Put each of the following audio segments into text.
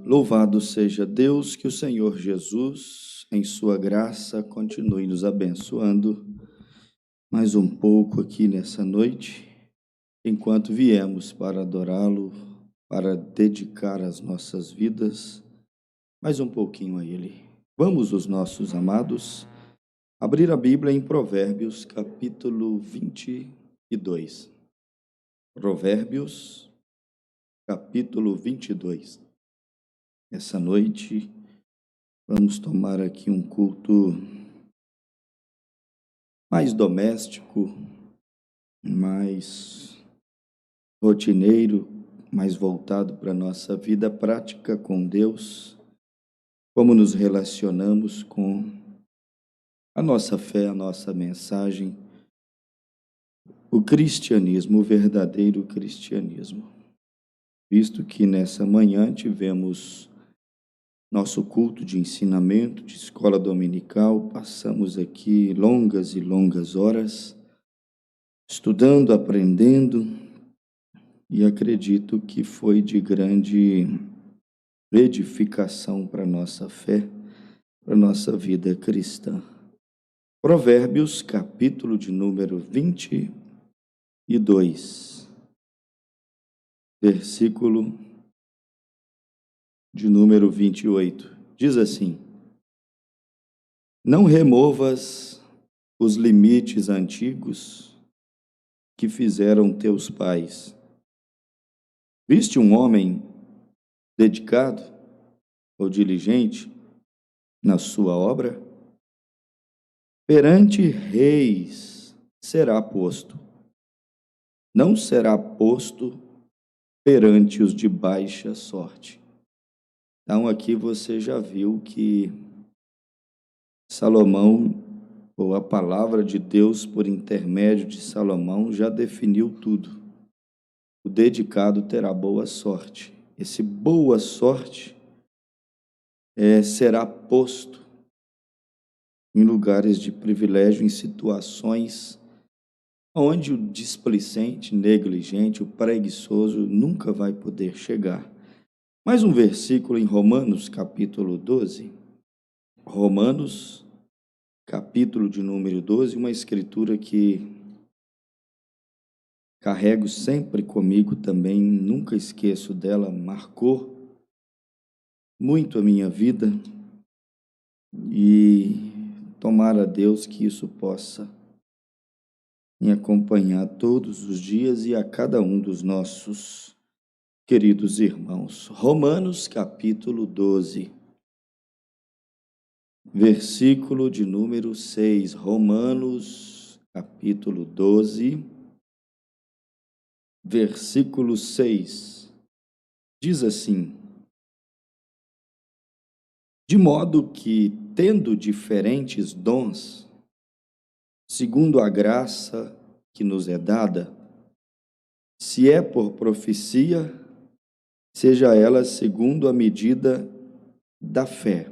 Louvado seja Deus, que o Senhor Jesus, em sua graça, continue nos abençoando mais um pouco aqui nessa noite, enquanto viemos para adorá-lo, para dedicar as nossas vidas mais um pouquinho a Ele. Vamos, os nossos amados, abrir a Bíblia em Provérbios, capítulo 22. Provérbios, capítulo 22. Essa noite, vamos tomar aqui um culto mais doméstico, mais rotineiro, mais voltado para a nossa vida prática com Deus, como nos relacionamos com a nossa fé, a nossa mensagem, o cristianismo, o verdadeiro cristianismo. Visto que nessa manhã tivemos nosso culto de ensinamento, de escola dominical, passamos aqui longas e longas horas, estudando, aprendendo, e acredito que foi de grande edificação para a nossa fé, para a nossa vida cristã. Provérbios, capítulo de número 22, versículo de número 28, diz assim: Não removas os limites antigos que fizeram teus pais. Viste um homem dedicado ou diligente na sua obra? Perante reis será posto, não será posto perante os de baixa sorte. Então aqui você já viu que Salomão, ou a palavra de Deus por intermédio de Salomão, já definiu tudo. O dedicado terá boa sorte. Esse boa sorte será posto em lugares de privilégio, em situações onde o displicente, negligente, o preguiçoso nunca vai poder chegar. Mais um versículo em Romanos, capítulo 12. Romanos, capítulo de número 12, uma escritura que carrego sempre comigo também, nunca esqueço dela, marcou muito a minha vida, e tomara a Deus que isso possa me acompanhar todos os dias e a cada um dos nossos queridos irmãos. Romanos, capítulo 12, versículo de número 6. Romanos, capítulo 12, versículo 6, diz assim: De modo que, tendo diferentes dons, segundo a graça que nos é dada, se é por profecia, seja ela segundo a medida da fé.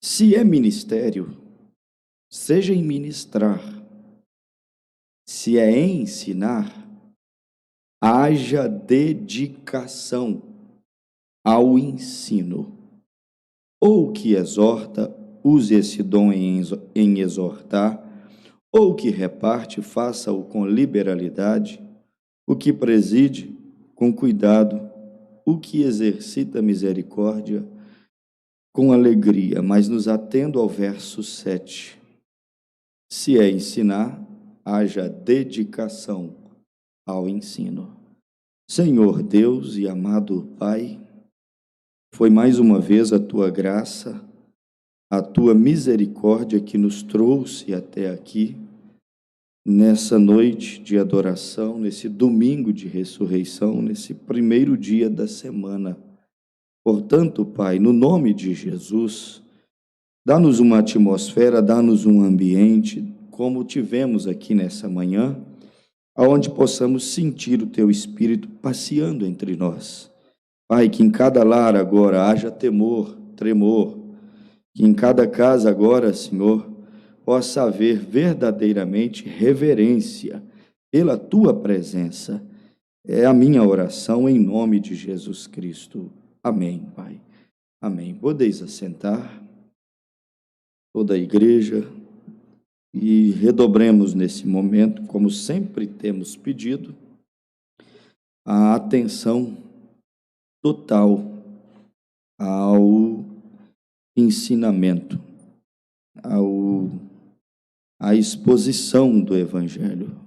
Se é ministério, seja em ministrar. Se é em ensinar, haja dedicação ao ensino. Ou que exorta, use esse dom em exortar, ou que reparte, faça-o com liberalidade, o que preside, com cuidado, o que exercita misericórdia, com alegria. Mas nos atendo ao verso 7. Se é ensinar, haja dedicação ao ensino. Senhor Deus e amado Pai, foi mais uma vez a Tua graça, a Tua misericórdia que nos trouxe até aqui, nessa noite de adoração, nesse domingo de ressurreição, nesse primeiro dia da semana. Portanto, Pai, no nome de Jesus, dá-nos uma atmosfera, dá-nos um ambiente, como tivemos aqui nessa manhã, aonde possamos sentir o Teu Espírito passeando entre nós. Pai, que em cada lar agora haja temor, tremor, que em cada casa agora, Senhor, possa haver verdadeiramente reverência pela Tua presença, É a minha oração em nome de Jesus Cristo. Amém, Pai. Amém. Podeis assentar, toda a igreja, e redobremos nesse momento, como sempre temos pedido, a atenção total ao ensinamento, à exposição do Evangelho.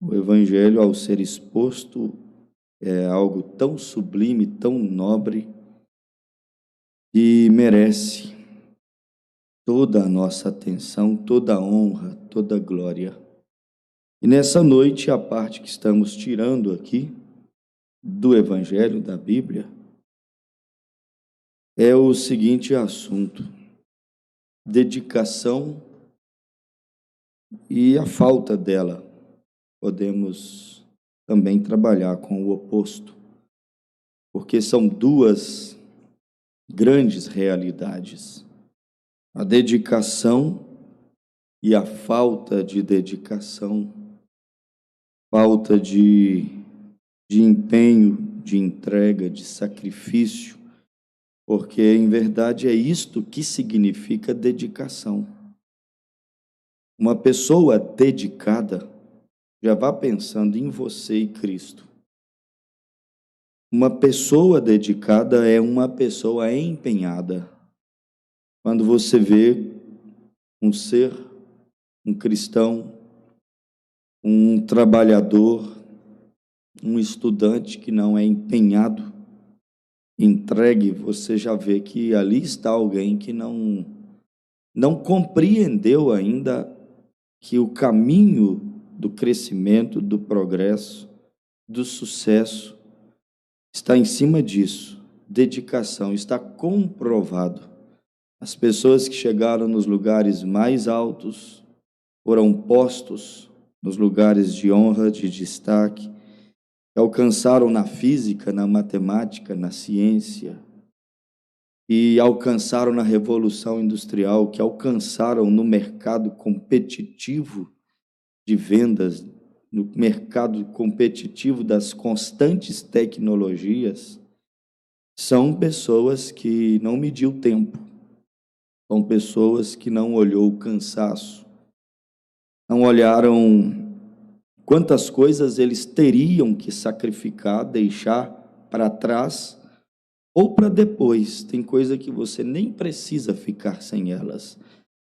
O Evangelho, ao ser exposto, é algo tão sublime, tão nobre, que merece toda a nossa atenção, toda a honra, toda a glória. E nessa noite, a parte que estamos tirando aqui do Evangelho, da Bíblia, é o seguinte assunto: dedicação e a falta dela. Podemos também trabalhar com o oposto, porque são duas grandes realidades: a dedicação e a falta de dedicação, falta de empenho, de entrega, de sacrifício, porque em verdade é isto que significa dedicação. Uma pessoa dedicada, já vá pensando em você e Cristo. Uma pessoa dedicada é uma pessoa empenhada. Quando você vê um ser, um cristão, um trabalhador, um estudante que não é empenhado, entregue, você já vê que ali está alguém que não compreendeu ainda que o caminho do crescimento, do progresso, do sucesso está em cima disso. Dedicação, está comprovado. As pessoas que chegaram nos lugares mais altos foram postos nos lugares de honra, de destaque, que alcançaram na física, na matemática, na ciência, e alcançaram na Revolução Industrial, que alcançaram no mercado competitivo de vendas, no mercado competitivo das constantes tecnologias, são pessoas que não mediu tempo, são pessoas que não olhou o cansaço, não olharam quantas coisas eles teriam que sacrificar, deixar para trás ou para depois. Tem coisa que você nem precisa ficar sem elas.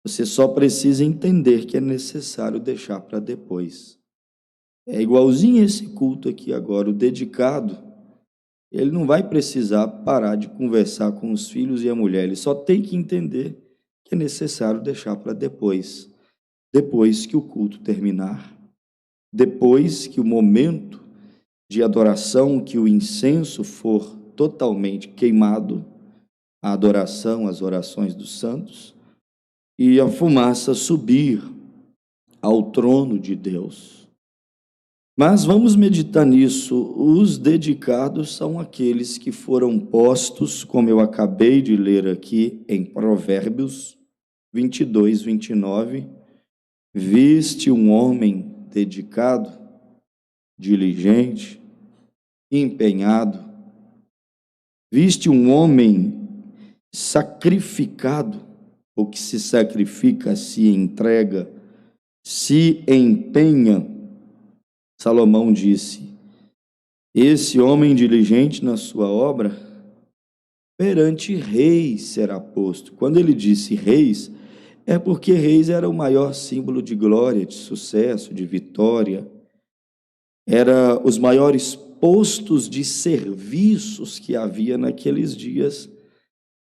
Você só precisa entender que é necessário deixar para depois. É igualzinho esse culto aqui agora, o dedicado, ele não vai precisar parar de conversar com os filhos e a mulher, ele só tem que entender que é necessário deixar para depois. Depois que o culto terminar, depois que o momento de adoração, que o incenso for totalmente queimado, a adoração, as orações dos santos, e a fumaça subir ao trono de Deus. Mas vamos meditar nisso. Os dedicados são aqueles que foram postos, como eu acabei de ler aqui em Provérbios 22, 29. Viste um homem dedicado, diligente, empenhado. Viste um homem sacrificado, o que se sacrifica, se entrega, se empenha. Salomão disse: esse homem diligente na sua obra, perante reis será posto. Quando ele disse reis, é porque reis era o maior símbolo de glória, de sucesso, de vitória. Era os maiores postos de serviços que havia naqueles dias.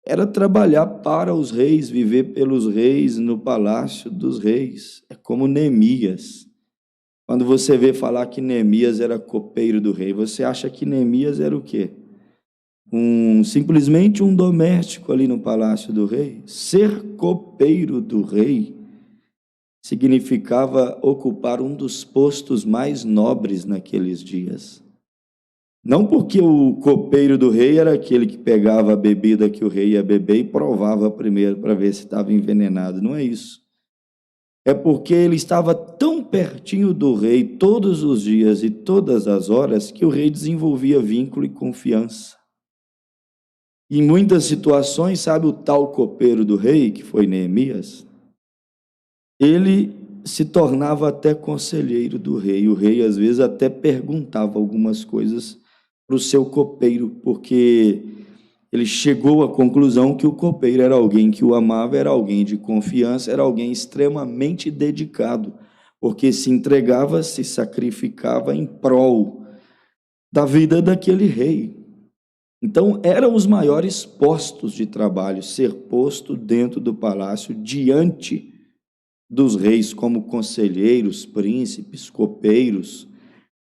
Era trabalhar para os reis, viver pelos reis no palácio dos reis. É como Neemias. Quando você vê falar que Neemias era copeiro do rei, você acha que Neemias era o quê? Simplesmente um doméstico ali no palácio do rei? Ser copeiro do rei significava ocupar um dos postos mais nobres naqueles dias. Não porque o copeiro do rei era aquele que pegava a bebida que o rei ia beber e provava primeiro para ver se estava envenenado. Não é isso. É porque ele estava tão pertinho do rei todos os dias e todas as horas que o rei desenvolvia vínculo e confiança. Em muitas situações, sabe o tal copeiro do rei, que foi Neemias? Ele se tornava até conselheiro do rei. O rei, às vezes, até perguntava algumas coisas para o seu copeiro, porque ele chegou à conclusão que o copeiro era alguém que o amava, era alguém de confiança, era alguém extremamente dedicado, porque se entregava, se sacrificava em prol da vida daquele rei. Então, eram os maiores postos de trabalho, ser posto dentro do palácio, diante dos reis, como conselheiros, príncipes, copeiros,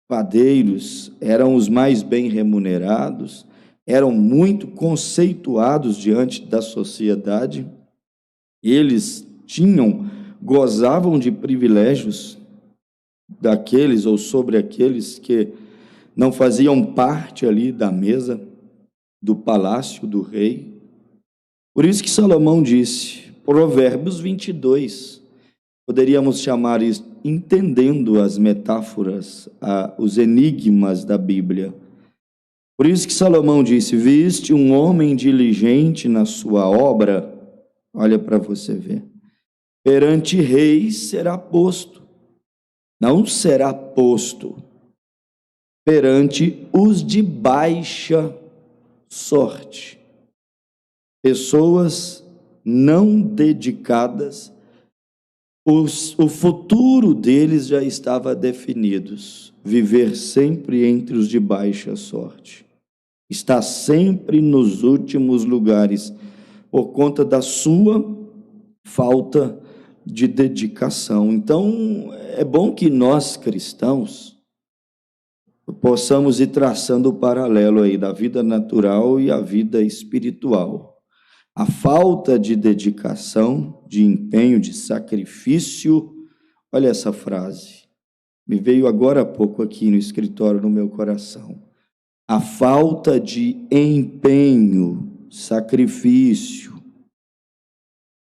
padeiros, eram os mais bem remunerados, eram muito conceituados diante da sociedade. Eles gozavam de privilégios daqueles ou sobre aqueles que não faziam parte ali da mesa do palácio do rei. Por isso que Salomão disse, Provérbios 22, poderíamos chamar isso, entendendo as metáforas, os enigmas da Bíblia. Por isso que Salomão disse, viste um homem diligente na sua obra, olha para você ver, perante reis será posto, não será posto, perante os de baixa sorte, pessoas não dedicadas, o futuro deles já estava definido, viver sempre entre os de baixa sorte, está sempre nos últimos lugares, por conta da sua falta de dedicação. Então, é bom que nós, cristãos, possamos ir traçando o paralelo aí da vida natural e a vida espiritual. A falta de dedicação, de empenho, de sacrifício, olha essa frase, me veio agora há pouco aqui no escritório, no meu coração. A falta de empenho, sacrifício,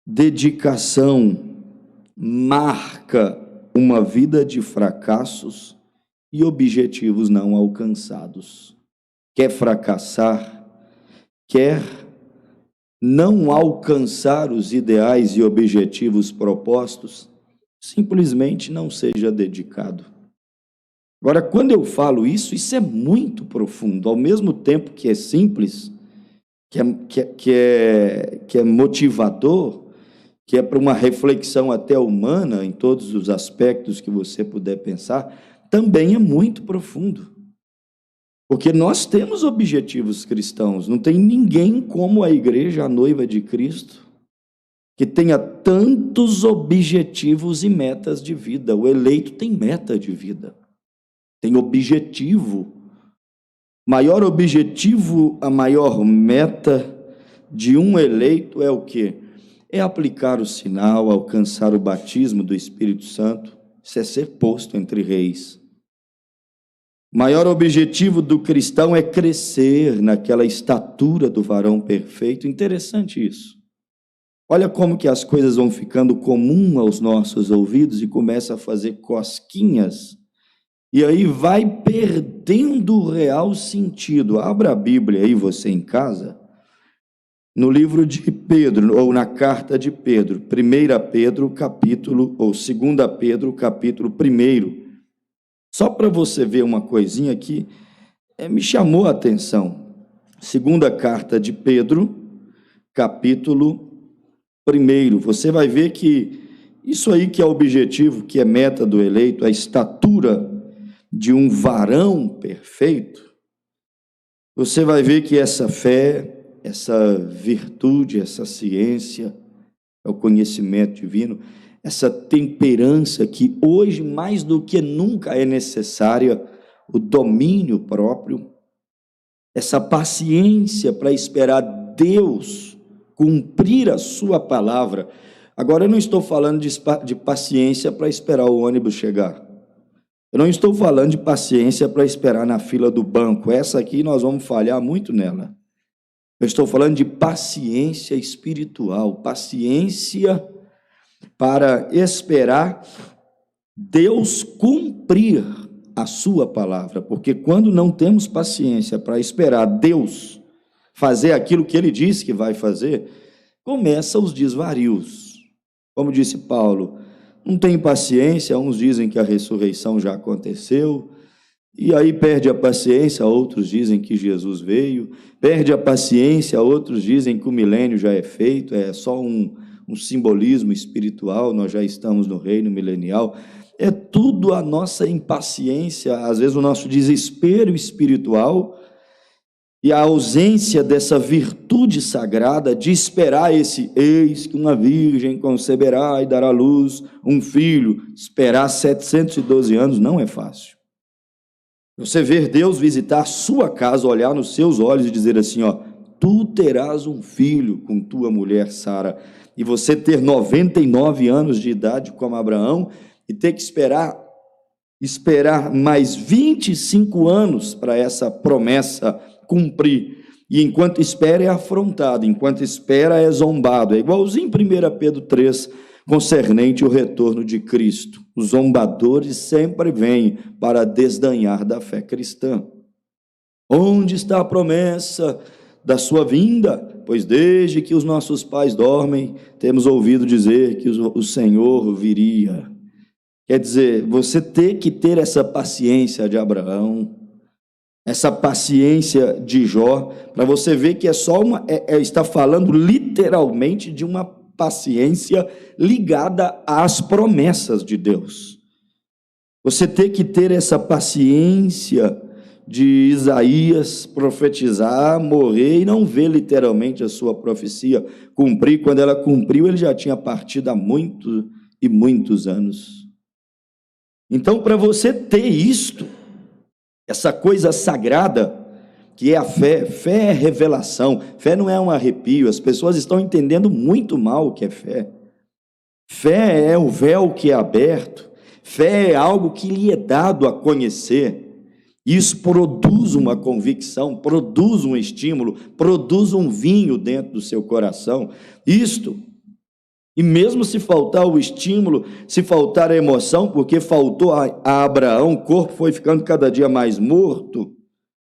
dedicação, marca uma vida de fracassos e objetivos não alcançados. Quer fracassar, quer não alcançar os ideais e objetivos propostos, simplesmente não seja dedicado. Agora, quando eu falo isso, isso é muito profundo, ao mesmo tempo que é simples, que é motivador, que é para uma reflexão até humana, em todos os aspectos que você puder pensar, também é muito profundo. Porque nós temos objetivos cristãos, não tem ninguém como a igreja, a noiva de Cristo, que tenha tantos objetivos e metas de vida. O eleito tem meta de vida, tem objetivo. Maior objetivo, a maior meta de um eleito é o quê? É aplicar o sinal, alcançar o batismo do Espírito Santo, isso é ser posto entre reis. Maior objetivo do cristão é crescer naquela estatura do varão perfeito. Interessante isso. Olha como que as coisas vão ficando comum aos nossos ouvidos e começa a fazer cosquinhas. E aí vai perdendo o real sentido. Abra a Bíblia aí, você em casa, no livro de Pedro, ou na carta de Pedro, 1 Pedro, capítulo, ou 2 Pedro, capítulo 1. Só para você ver uma coisinha aqui, me chamou a atenção. Segunda carta de Pedro, capítulo 1. Você vai ver que isso aí que é o objetivo, que é meta do eleito, a estatura de um varão perfeito, você vai ver que essa fé, essa virtude, essa ciência, é o conhecimento divino, essa temperança que hoje mais do que nunca é necessária, o domínio próprio, essa paciência para esperar Deus cumprir a sua palavra. Agora eu não estou falando de paciência para esperar o ônibus chegar. Eu não estou falando de paciência para esperar na fila do banco. Essa aqui nós vamos falhar muito nela. Eu estou falando de paciência espiritual, paciência para esperar Deus cumprir a sua palavra, porque quando não temos paciência para esperar Deus fazer aquilo que ele disse que vai fazer, começam os desvarios. Como disse Paulo, não tem paciência, uns dizem que a ressurreição já aconteceu, e aí perde a paciência, outros dizem que Jesus veio, perde a paciência, outros dizem que o milênio já é feito, é só um simbolismo espiritual, nós já estamos no reino milenial. É tudo a nossa impaciência, às vezes o nosso desespero espiritual e a ausência dessa virtude sagrada de esperar esse eis que uma virgem conceberá e dará à luz um filho. Esperar 712 anos não é fácil. Você ver Deus visitar a sua casa, olhar nos seus olhos e dizer assim, ó, tu terás um filho com tua mulher Sara, e você ter 99 anos de idade como Abraão, e ter que esperar mais 25 anos para essa promessa cumprir. E enquanto espera é afrontado, enquanto espera é zombado. É igualzinho em 1 Pedro 3, concernente o retorno de Cristo. Os zombadores sempre vêm para desdenhar da fé cristã. Onde está a promessa da sua vinda? Pois desde que os nossos pais dormem, temos ouvido dizer que o Senhor viria. Quer dizer, você tem que ter essa paciência de Abraão, essa paciência de Jó, para você ver que é só está falando literalmente de uma paciência ligada às promessas de Deus. Você tem que ter essa paciência de Isaías profetizar, morrer e não ver literalmente a sua profecia cumprir. Quando ela cumpriu, ele já tinha partido há muitos e muitos anos. Então, para você ter isto, essa coisa sagrada, que é a fé, fé é revelação, fé não é um arrepio, as pessoas estão entendendo muito mal o que é fé. Fé é o véu que é aberto, fé é algo que lhe é dado a conhecer, isso produz uma convicção, produz um estímulo, produz um vinho dentro do seu coração, e mesmo se faltar o estímulo, se faltar a emoção, porque faltou a Abraão, o corpo foi ficando cada dia mais morto,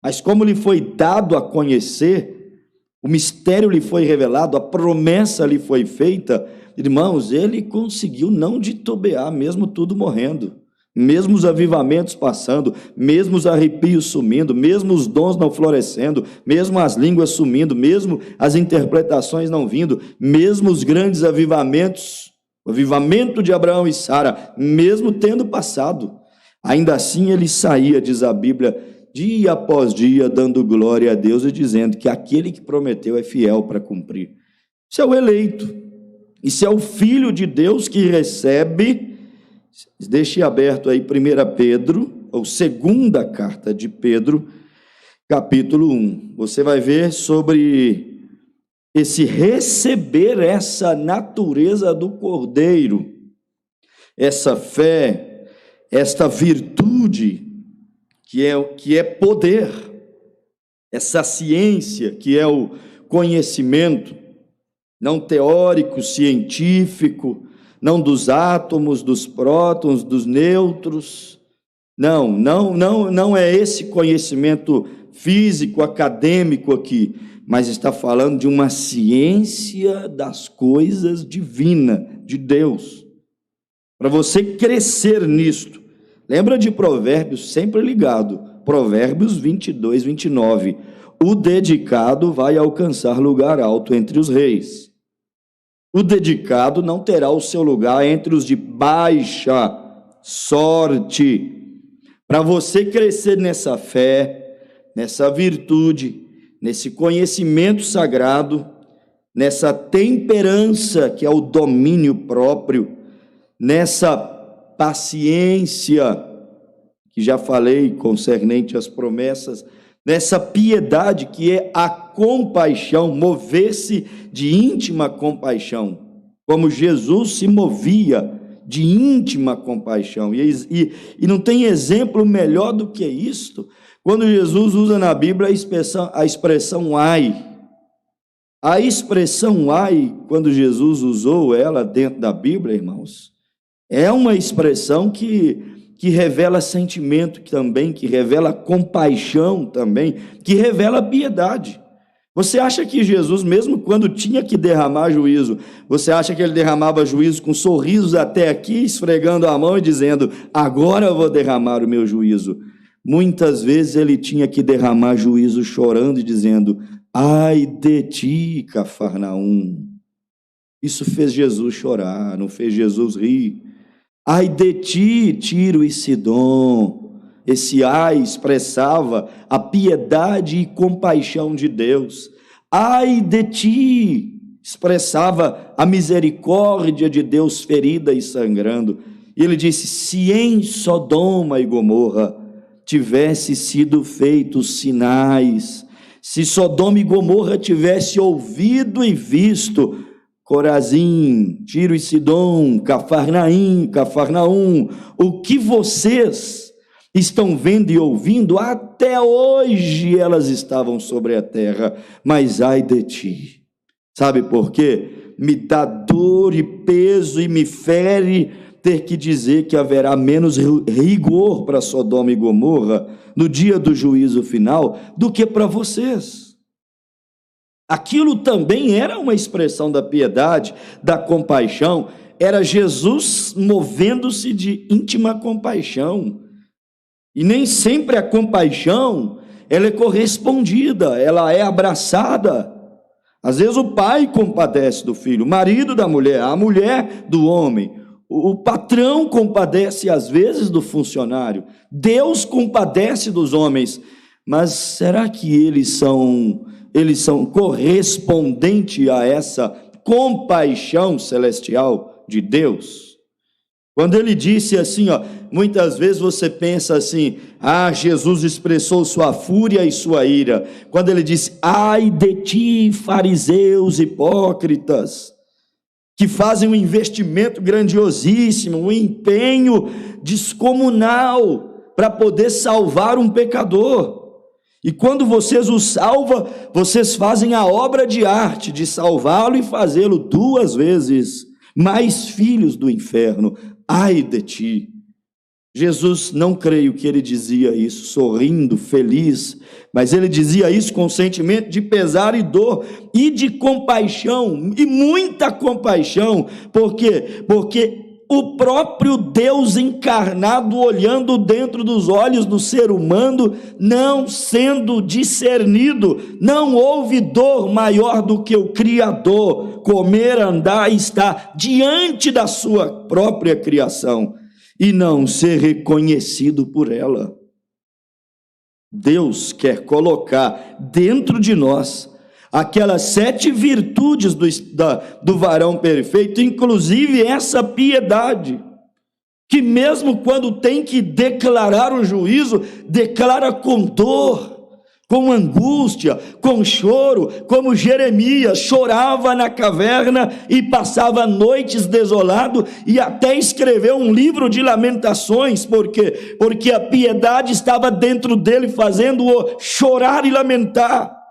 mas como lhe foi dado a conhecer, o mistério lhe foi revelado, a promessa lhe foi feita, irmãos, ele conseguiu não titubear, mesmo tudo morrendo, mesmo os avivamentos passando, mesmo os arrepios sumindo, mesmo os dons não florescendo, mesmo as línguas sumindo, mesmo as interpretações não vindo, mesmo os grandes avivamentos, o avivamento de Abraão e Sara, mesmo tendo passado, ainda assim ele saía, diz a Bíblia, dia após dia, dando glória a Deus e dizendo que aquele que prometeu é fiel para cumprir. Isso é o eleito, isso é o Filho de Deus que recebe. Deixe aberto aí 1 Pedro, ou segunda carta de Pedro, capítulo 1. Você vai ver sobre esse receber essa natureza do Cordeiro, essa fé, esta virtude que é poder, essa ciência que é o conhecimento, não teórico, científico, não dos átomos, dos prótons, dos nêutrons, não é esse conhecimento físico, acadêmico aqui, mas está falando de uma ciência das coisas divinas, de Deus. Para você crescer nisto, lembra de Provérbios, sempre ligado, Provérbios 22, 29, o dedicado vai alcançar lugar alto entre os reis. O dedicado não terá o seu lugar entre os de baixa sorte. Para você crescer nessa fé, nessa virtude, nesse conhecimento sagrado, nessa temperança que é o domínio próprio, nessa paciência, que já falei concernente às promessas, nessa piedade que é a compaixão, mover-se de íntima compaixão, como Jesus se movia de íntima compaixão, e não tem exemplo melhor do que isto, quando Jesus usa na Bíblia a expressão ai. A expressão ai, quando Jesus usou ela dentro da Bíblia, irmãos, É uma expressão que revela sentimento também, que revela compaixão também, que revela piedade. Você acha que Jesus, mesmo quando tinha que derramar juízo, você acha que ele derramava juízo com sorrisos até aqui, esfregando a mão e dizendo: agora eu vou derramar o meu juízo? Muitas vezes ele tinha que derramar juízo chorando e dizendo: ai de ti, Cafarnaum. Isso fez Jesus chorar, não fez Jesus rir. Ai de ti, Tiro e Sidom. Esse ai expressava a piedade e compaixão de Deus. Ai de ti, expressava a misericórdia de Deus ferida e sangrando. E ele disse: se em Sodoma e Gomorra tivesse sido feitos sinais, se Sodoma e Gomorra tivesse ouvido e visto, Corazim, Tiro e Sidom, Cafarnaum, o que vocês estão vendo e ouvindo, até hoje elas estavam sobre a terra, mas ai de ti. Sabe por quê? Me dá dor e peso e me fere ter que dizer que haverá menos rigor para Sodoma e Gomorra no dia do juízo final do que para vocês. Aquilo também era uma expressão da piedade, da compaixão, era Jesus movendo-se de íntima compaixão. E nem sempre a compaixão, ela é correspondida, ela é abraçada. Às vezes o pai compadece do filho, o marido da mulher, a mulher do homem, o patrão compadece às vezes do funcionário, Deus compadece dos homens, mas será que eles são correspondentes a essa compaixão celestial de Deus? Quando ele disse assim, muitas vezes você pensa assim: Jesus expressou sua fúria e sua ira. Quando ele disse: ai de ti, fariseus hipócritas, que fazem um investimento grandiosíssimo, um empenho descomunal para poder salvar um pecador. E quando vocês o salvam, vocês fazem a obra de arte de salvá-lo e fazê-lo 2 vezes mais filhos do inferno. Ai de ti. Jesus, não creio que ele dizia isso sorrindo, feliz, mas ele dizia isso com sentimento de pesar e dor e de compaixão, e muita compaixão. Por quê? Porque o próprio Deus encarnado, olhando dentro dos olhos do ser humano, não sendo discernido, não houve dor maior do que o Criador comer, andar e estar diante da sua própria criação e não ser reconhecido por ela. Deus quer colocar dentro de nós aquelas 7 virtudes do varão perfeito, inclusive essa piedade, que mesmo quando tem que declarar o juízo, declara com dor, com angústia, com choro, como Jeremias chorava na caverna e passava noites desolado e até escreveu um livro de lamentações. Por quê? Porque a piedade estava dentro dele, fazendo-o chorar e lamentar.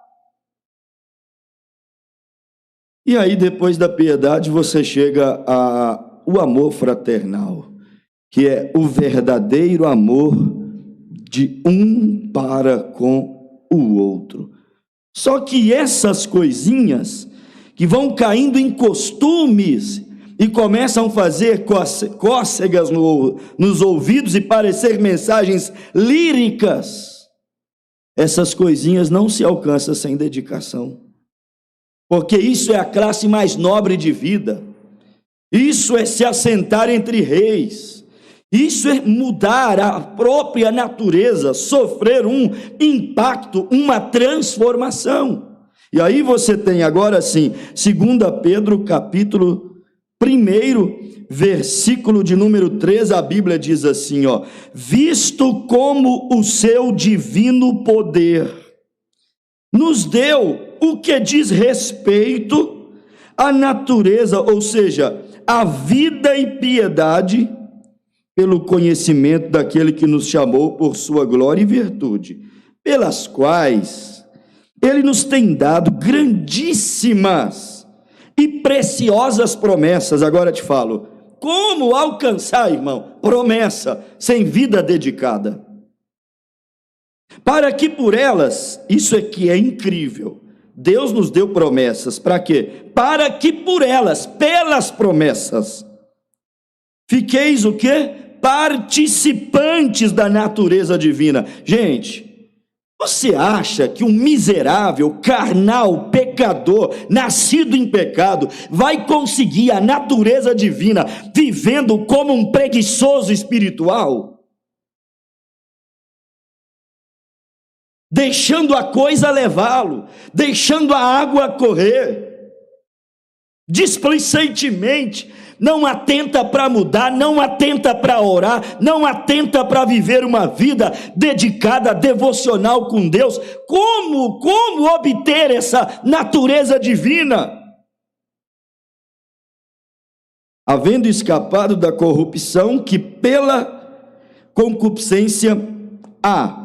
E aí, depois da piedade, você chega ao amor fraternal, que é o verdadeiro amor de um para com o outro. Só que essas coisinhas que vão caindo em costumes e começam a fazer cócegas nos ouvidos e parecer mensagens líricas, essas coisinhas não se alcançam sem dedicação. Porque isso é a classe mais nobre de vida, isso é se assentar entre reis, isso é mudar a própria natureza, sofrer um impacto, uma transformação. E aí você tem agora sim, 2 Pedro capítulo 1, versículo de número 3, a Bíblia diz assim, visto como o seu divino poder nos deu o que diz respeito à natureza, ou seja, à vida e piedade, pelo conhecimento daquele que nos chamou por sua glória e virtude, pelas quais ele nos tem dado grandíssimas e preciosas promessas. Agora te falo, Como alcançar, irmão? Promessa, sem vida dedicada. Para que por elas, isso aqui é incrível, Deus nos deu promessas, para quê? Para que por elas, pelas promessas, fiqueis o quê? Participantes da natureza divina. Gente, você acha que um miserável, carnal, pecador, nascido em pecado, vai conseguir a natureza divina vivendo como um preguiçoso espiritual? Deixando a coisa levá-lo, deixando a água correr, displicentemente, não atenta para mudar, não atenta para orar, não atenta para viver uma vida dedicada, devocional com Deus. Como obter essa natureza divina? Havendo escapado da corrupção que pela concupiscência há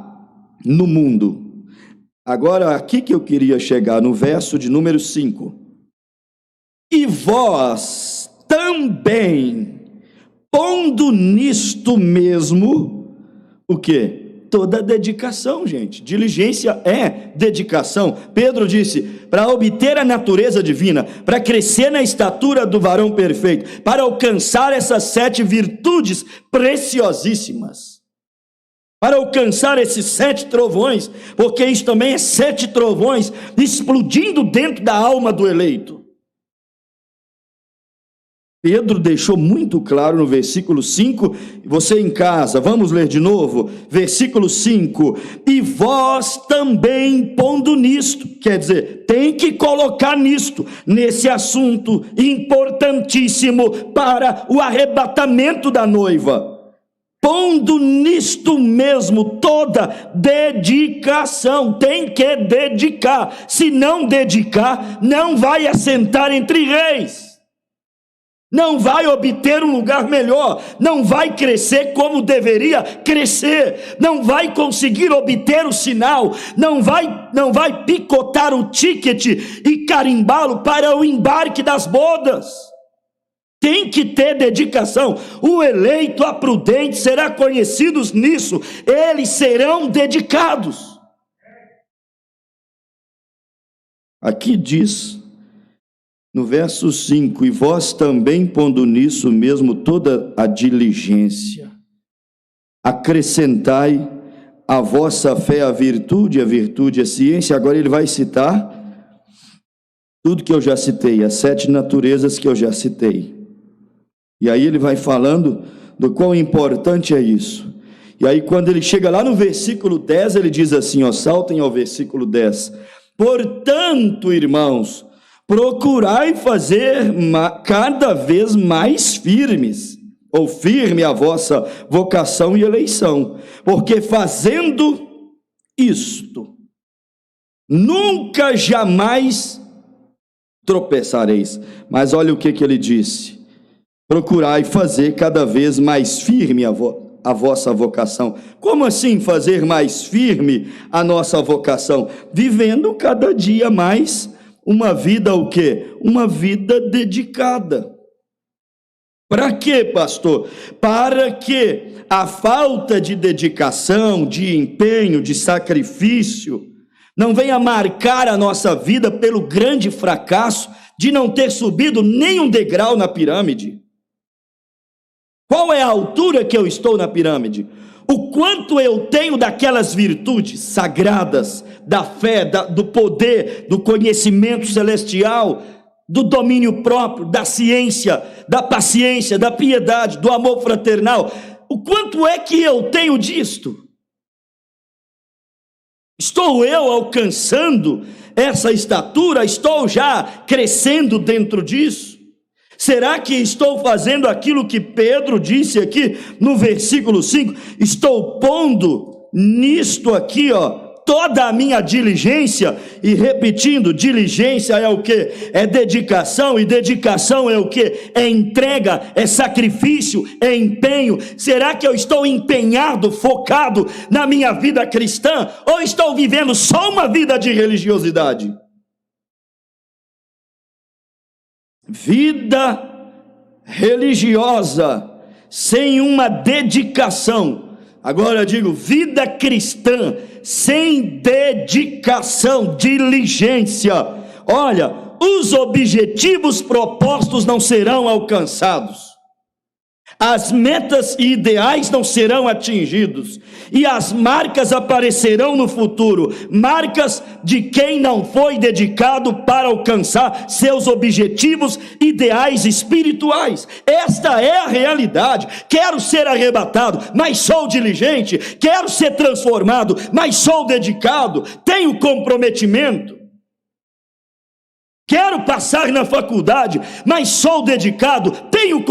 no mundo. Agora, aqui que eu queria chegar, no verso de número 5. E vós também, pondo nisto mesmo, o quê? Toda dedicação, gente. Diligência é dedicação. Pedro disse, para obter a natureza divina, para crescer na estatura do varão perfeito, para alcançar essas 7 virtudes preciosíssimas, para alcançar esses 7 trovões, porque isso também é 7 trovões explodindo dentro da alma do eleito. Pedro deixou muito claro no versículo 5, você em casa, vamos ler de novo, versículo 5, e vós também pondo nisto, quer dizer, tem que colocar nisto, nesse assunto importantíssimo para o arrebatamento da noiva, pondo nisto mesmo toda dedicação, tem que dedicar, se não dedicar, não vai assentar entre reis, não vai obter um lugar melhor, não vai crescer como deveria crescer, não vai conseguir obter o sinal, não vai picotar o ticket e carimbá-lo para o embarque das bodas. Tem que ter dedicação. O eleito, a prudente, será conhecidos nisso, eles serão dedicados. Aqui diz, no verso 5, e vós também pondo nisso mesmo toda a diligência, acrescentai a vossa fé a virtude a ciência. Agora ele vai citar tudo que eu já citei, as 7 naturezas que eu já citei. E aí ele vai falando do quão importante é isso. E aí quando ele chega lá no versículo 10, ele diz assim, ó, saltem ao versículo 10. Portanto, irmãos, procurai fazer cada vez mais firmes, ou firme a vossa vocação e eleição, porque fazendo isto, nunca jamais tropeçareis. Mas olha o que ele disse. Procurai fazer cada vez mais firme a vossa vocação. Como assim fazer mais firme a nossa vocação? Vivendo cada dia mais uma vida o quê? Uma vida dedicada. Para quê, pastor? Para que a falta de dedicação, de empenho, de sacrifício, não venha marcar a nossa vida pelo grande fracasso de não ter subido nem um degrau na pirâmide. Qual é a altura que eu estou na pirâmide? O quanto eu tenho daquelas virtudes sagradas, da fé, do poder, do conhecimento celestial, do domínio próprio, da ciência, da paciência, da piedade, do amor fraternal. O quanto é que eu tenho disto? Estou eu alcançando essa estatura? Estou já crescendo dentro disso? Será que estou fazendo aquilo que Pedro disse aqui no versículo 5? Estou pondo nisto aqui, ó, toda a minha diligência, e repetindo, diligência é o que? É dedicação, e dedicação é o que? É entrega, é sacrifício, é empenho. Será que eu estou empenhado, focado na minha vida cristã, ou estou vivendo só uma vida de religiosidade? Vida religiosa, sem uma dedicação, agora eu digo, vida cristã, sem dedicação, diligência, olha, os objetivos propostos não serão alcançados, as metas e ideais não serão atingidos, e as marcas aparecerão no futuro, marcas de quem não foi dedicado para alcançar seus objetivos, ideais espirituais. Esta é a realidade. Quero ser arrebatado, mas sou diligente. Quero ser transformado, mas sou dedicado. Tenho comprometimento. Quero passar na faculdade, mas sou dedicado, tenho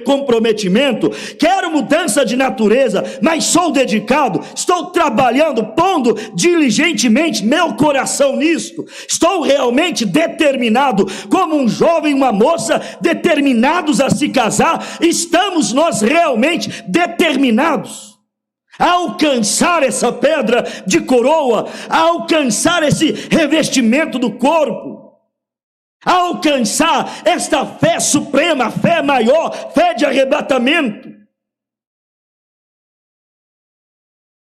comprometimento. Quero mudança de natureza, mas sou dedicado. Estou trabalhando, pondo diligentemente meu coração nisto. Estou realmente determinado, como um jovem e uma moça determinados a se casar. Estamos nós realmente determinados a alcançar essa pedra de coroa, a alcançar esse revestimento do corpo, a alcançar esta fé suprema, fé maior, fé de arrebatamento.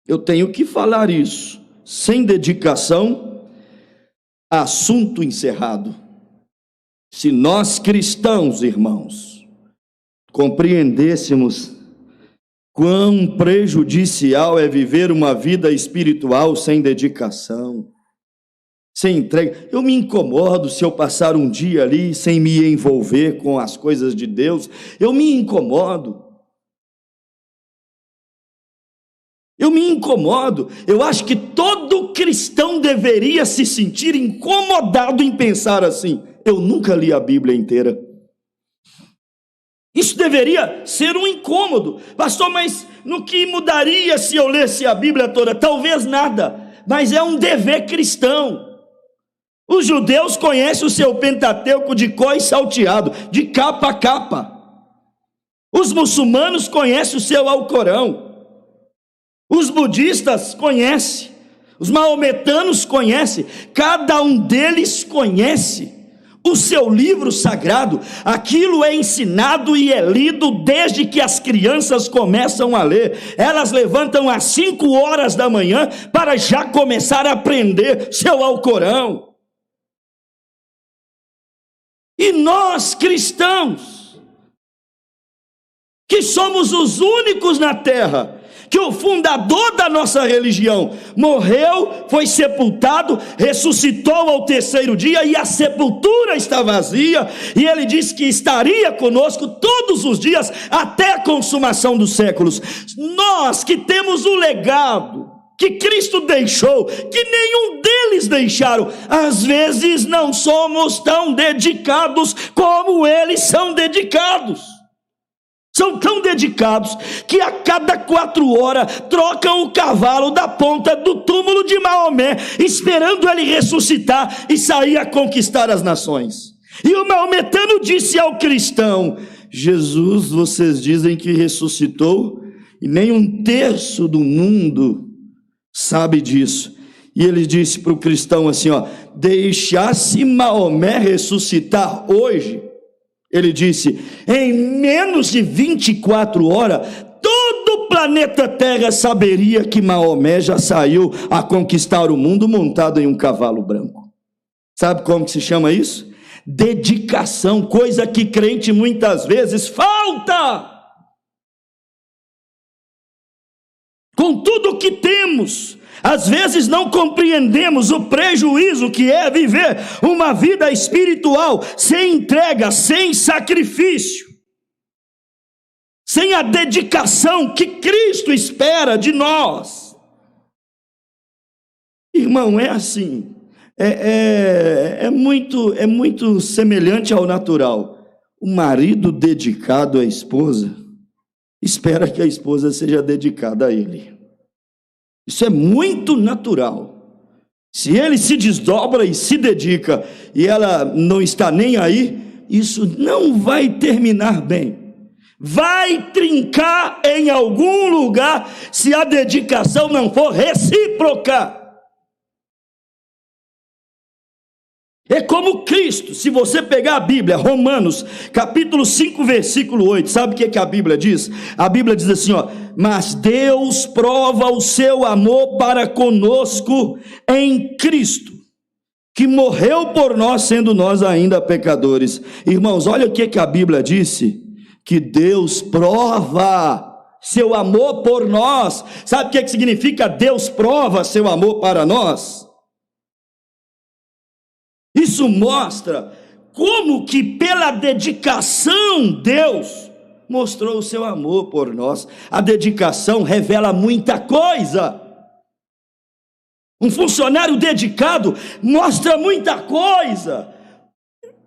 Eu tenho que falar isso. Sem dedicação, assunto encerrado. Se nós cristãos, irmãos, compreendêssemos quão prejudicial é viver uma vida espiritual sem dedicação, sem entrega. Eu me incomodo se eu passar um dia ali sem me envolver com as coisas de Deus. Eu me incomodo. Eu acho que todo cristão deveria se sentir incomodado em pensar assim. Eu nunca li a Bíblia inteira. Isso deveria ser um incômodo. Pastor, mas no que mudaria se eu lesse a Bíblia toda? Talvez nada, mas é um dever cristão. Os judeus conhecem o seu Pentateuco de cor e salteado, de capa a capa. Os muçulmanos conhecem o seu Alcorão. Os budistas conhecem. Os maometanos conhecem. Cada um deles conhece o seu livro sagrado. Aquilo é ensinado e é lido desde que as crianças começam a ler. Elas levantam às 5 horas da manhã para já começar a aprender seu Alcorão. E nós cristãos, que somos os únicos na terra, que o fundador da nossa religião morreu, foi sepultado, ressuscitou ao 3º dia, e a sepultura está vazia, e ele disse que estaria conosco todos os dias, até a consumação dos séculos. Nós que temos o legado que Cristo deixou, que nenhum deles deixaram, às vezes não somos tão dedicados como eles são dedicados. São tão dedicados que a cada 4 horas trocam o cavalo da ponta do túmulo de Maomé, esperando ele ressuscitar e sair a conquistar as nações. E o maometano disse ao cristão: Jesus, vocês dizem que ressuscitou, e nem 1/3 do mundo sabe disso. E ele disse para o cristão assim, deixasse Maomé ressuscitar hoje, ele disse, em menos de 24 horas, todo o planeta Terra saberia que Maomé já saiu a conquistar o mundo montado em um cavalo branco. Sabe como que se chama isso? Dedicação, coisa que crente muitas vezes falta. Com tudo o que temos, às vezes não compreendemos o prejuízo que é viver uma vida espiritual sem entrega, sem sacrifício, sem a dedicação que Cristo espera de nós. Irmão, é assim, é muito semelhante ao natural. O marido dedicado à esposa espera que a esposa seja dedicada a ele. Isso é muito natural. Se ele se desdobra e se dedica e ela não está nem aí, isso não vai terminar bem. Vai trincar em algum lugar se a dedicação não for recíproca. É como Cristo. Se você pegar a Bíblia, Romanos, capítulo 5, versículo 8, sabe o que a Bíblia diz? A Bíblia diz assim, ó: mas Deus prova o seu amor para conosco em Cristo, que morreu por nós, sendo nós ainda pecadores. Irmãos, olha o que a Bíblia disse, que Deus prova seu amor por nós. Sabe o que significa Deus prova seu amor para nós? Isso mostra como que pela dedicação Deus mostrou o seu amor por nós. A dedicação revela muita coisa. Um funcionário dedicado mostra muita coisa,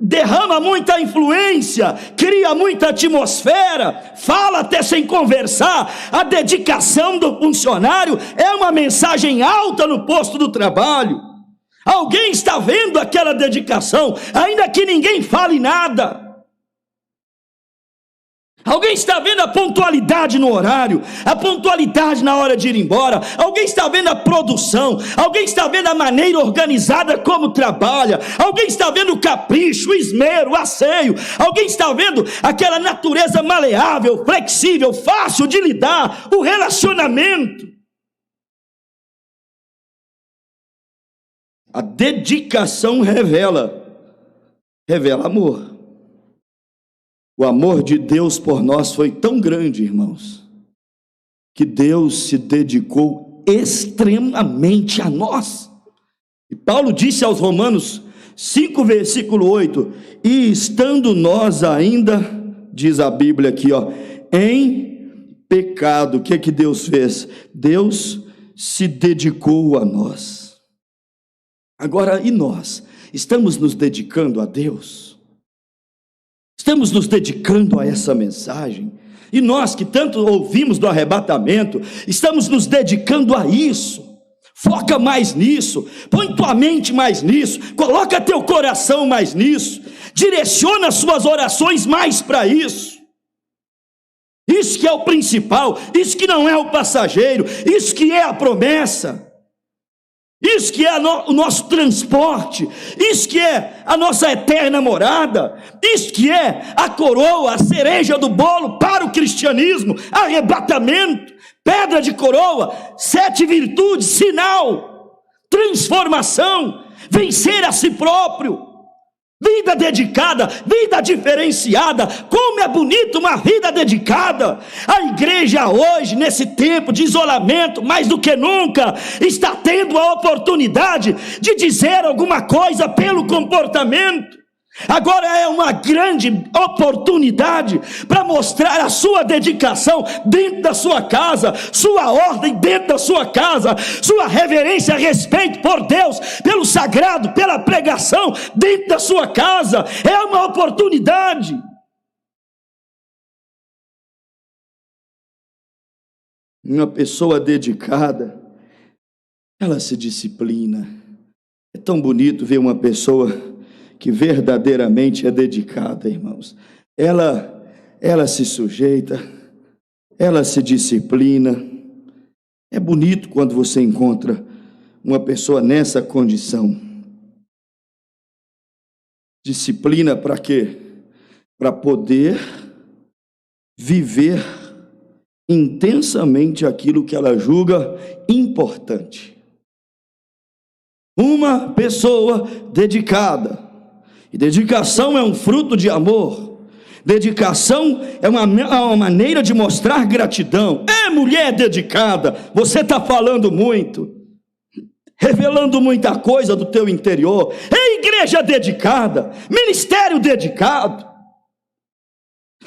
derrama muita influência, cria muita atmosfera, fala até sem conversar. A dedicação do funcionário é uma mensagem alta no posto do trabalho. Alguém está vendo aquela dedicação, ainda que ninguém fale nada. Alguém está vendo a pontualidade no horário, a pontualidade na hora de ir embora. Alguém está vendo a produção, alguém está vendo a maneira organizada como trabalha. Alguém está vendo o capricho, o esmero, o asseio. Alguém está vendo aquela natureza maleável, flexível, fácil de lidar, o relacionamento. A dedicação revela amor. O amor de Deus por nós foi tão grande, irmãos, que Deus se dedicou extremamente a nós. E Paulo disse aos Romanos 5, versículo 8, e estando nós ainda, diz a Bíblia aqui, ó, em pecado, o que Deus fez? Deus se dedicou a nós. Agora, e nós? Estamos nos dedicando a Deus? Estamos nos dedicando a essa mensagem? E nós que tanto ouvimos do arrebatamento, estamos nos dedicando a isso? Foca mais nisso, põe tua mente mais nisso, coloca teu coração mais nisso, direciona suas orações mais para isso. Isso que é o principal, isso que não é o passageiro, isso que é a promessa. Isso que é o nosso transporte, isso que é a nossa eterna morada, isso que é a coroa, a cereja do bolo para o cristianismo, arrebatamento, pedra de coroa, 7 virtudes, sinal, transformação, vencer a si próprio, vida dedicada, vida diferenciada. Como é bonito uma vida dedicada. A igreja hoje, nesse tempo de isolamento, mais do que nunca, está tendo a oportunidade de dizer alguma coisa pelo comportamento. Agora é uma grande oportunidade para mostrar a sua dedicação dentro da sua casa, sua ordem dentro da sua casa, sua reverência, respeito por Deus, pelo sagrado, pela pregação dentro da sua casa. É uma oportunidade. Uma pessoa dedicada, ela se disciplina. É tão bonito ver uma pessoa que verdadeiramente é dedicada, irmãos. Ela se sujeita, ela se disciplina. É bonito quando você encontra uma pessoa nessa condição. Disciplina para quê? Para poder viver intensamente aquilo que ela julga importante. Uma pessoa dedicada. E dedicação é um fruto de amor. Dedicação é uma maneira de mostrar gratidão. É, mulher dedicada, você está falando muito, revelando muita coisa do teu interior. É igreja dedicada, ministério dedicado.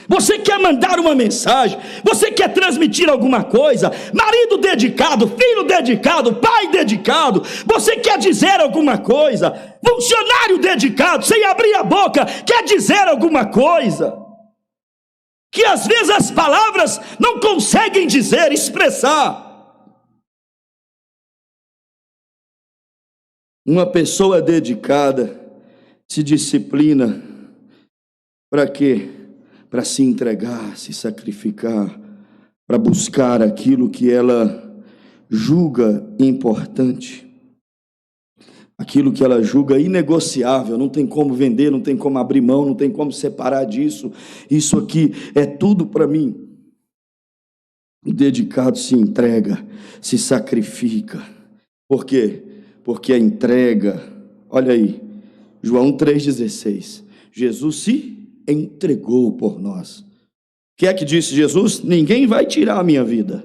Você quer mandar uma mensagem, você quer transmitir alguma coisa, marido dedicado, filho dedicado, pai dedicado, você quer dizer alguma coisa, funcionário dedicado, sem abrir a boca, quer dizer alguma coisa, que às vezes as palavras não conseguem dizer, expressar. Uma pessoa dedicada se disciplina para quê? Para se entregar, se sacrificar, para buscar aquilo que ela julga importante. Aquilo aquilo que ela julga inegociável, não tem como vender, não tem como abrir mão, não tem como separar disso, isso aqui é tudo para mim. O dedicado se entrega, se sacrifica. Por quê? Porque a entrega, olha aí, João 3,16, Jesus se entregou por nós. O que é que disse Jesus? Ninguém vai tirar a minha vida.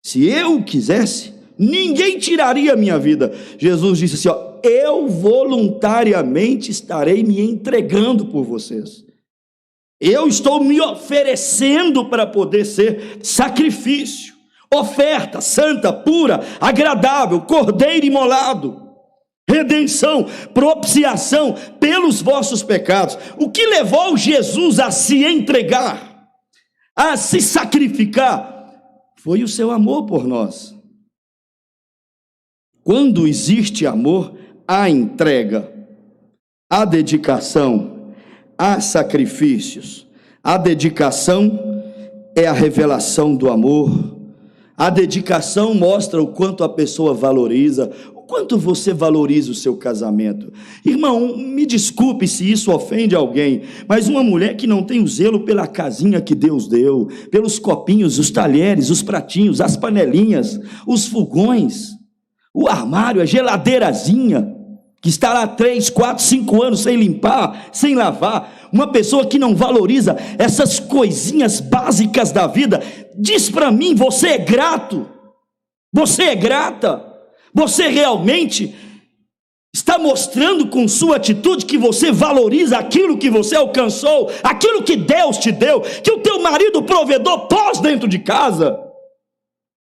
Se eu quisesse, ninguém tiraria a minha vida. Jesus disse assim, ó, eu voluntariamente estarei me entregando por vocês. Eu estou me oferecendo para poder ser sacrifício, oferta santa, pura, agradável, cordeiro imolado, redenção, propiciação pelos vossos pecados. O que levou Jesus a se entregar, a se sacrificar, foi o seu amor por nós. Quando existe amor, há entrega, há dedicação, há sacrifícios. A dedicação é a revelação do amor. A dedicação mostra o quanto a pessoa valoriza, o quanto você valoriza o seu casamento. Irmão, me desculpe se isso ofende alguém, mas uma mulher que não tem o zelo pela casinha que Deus deu, pelos copinhos, os talheres, os pratinhos, as panelinhas, os fogões, o armário, a geladeirazinha, que está lá 3, 4, 5 anos sem limpar, sem lavar, uma pessoa que não valoriza essas coisinhas básicas da vida, diz para mim, você é grato? Você é grata? Você realmente está mostrando com sua atitude que você valoriza aquilo que você alcançou, aquilo que Deus te deu, que o teu marido provedor pôs dentro de casa?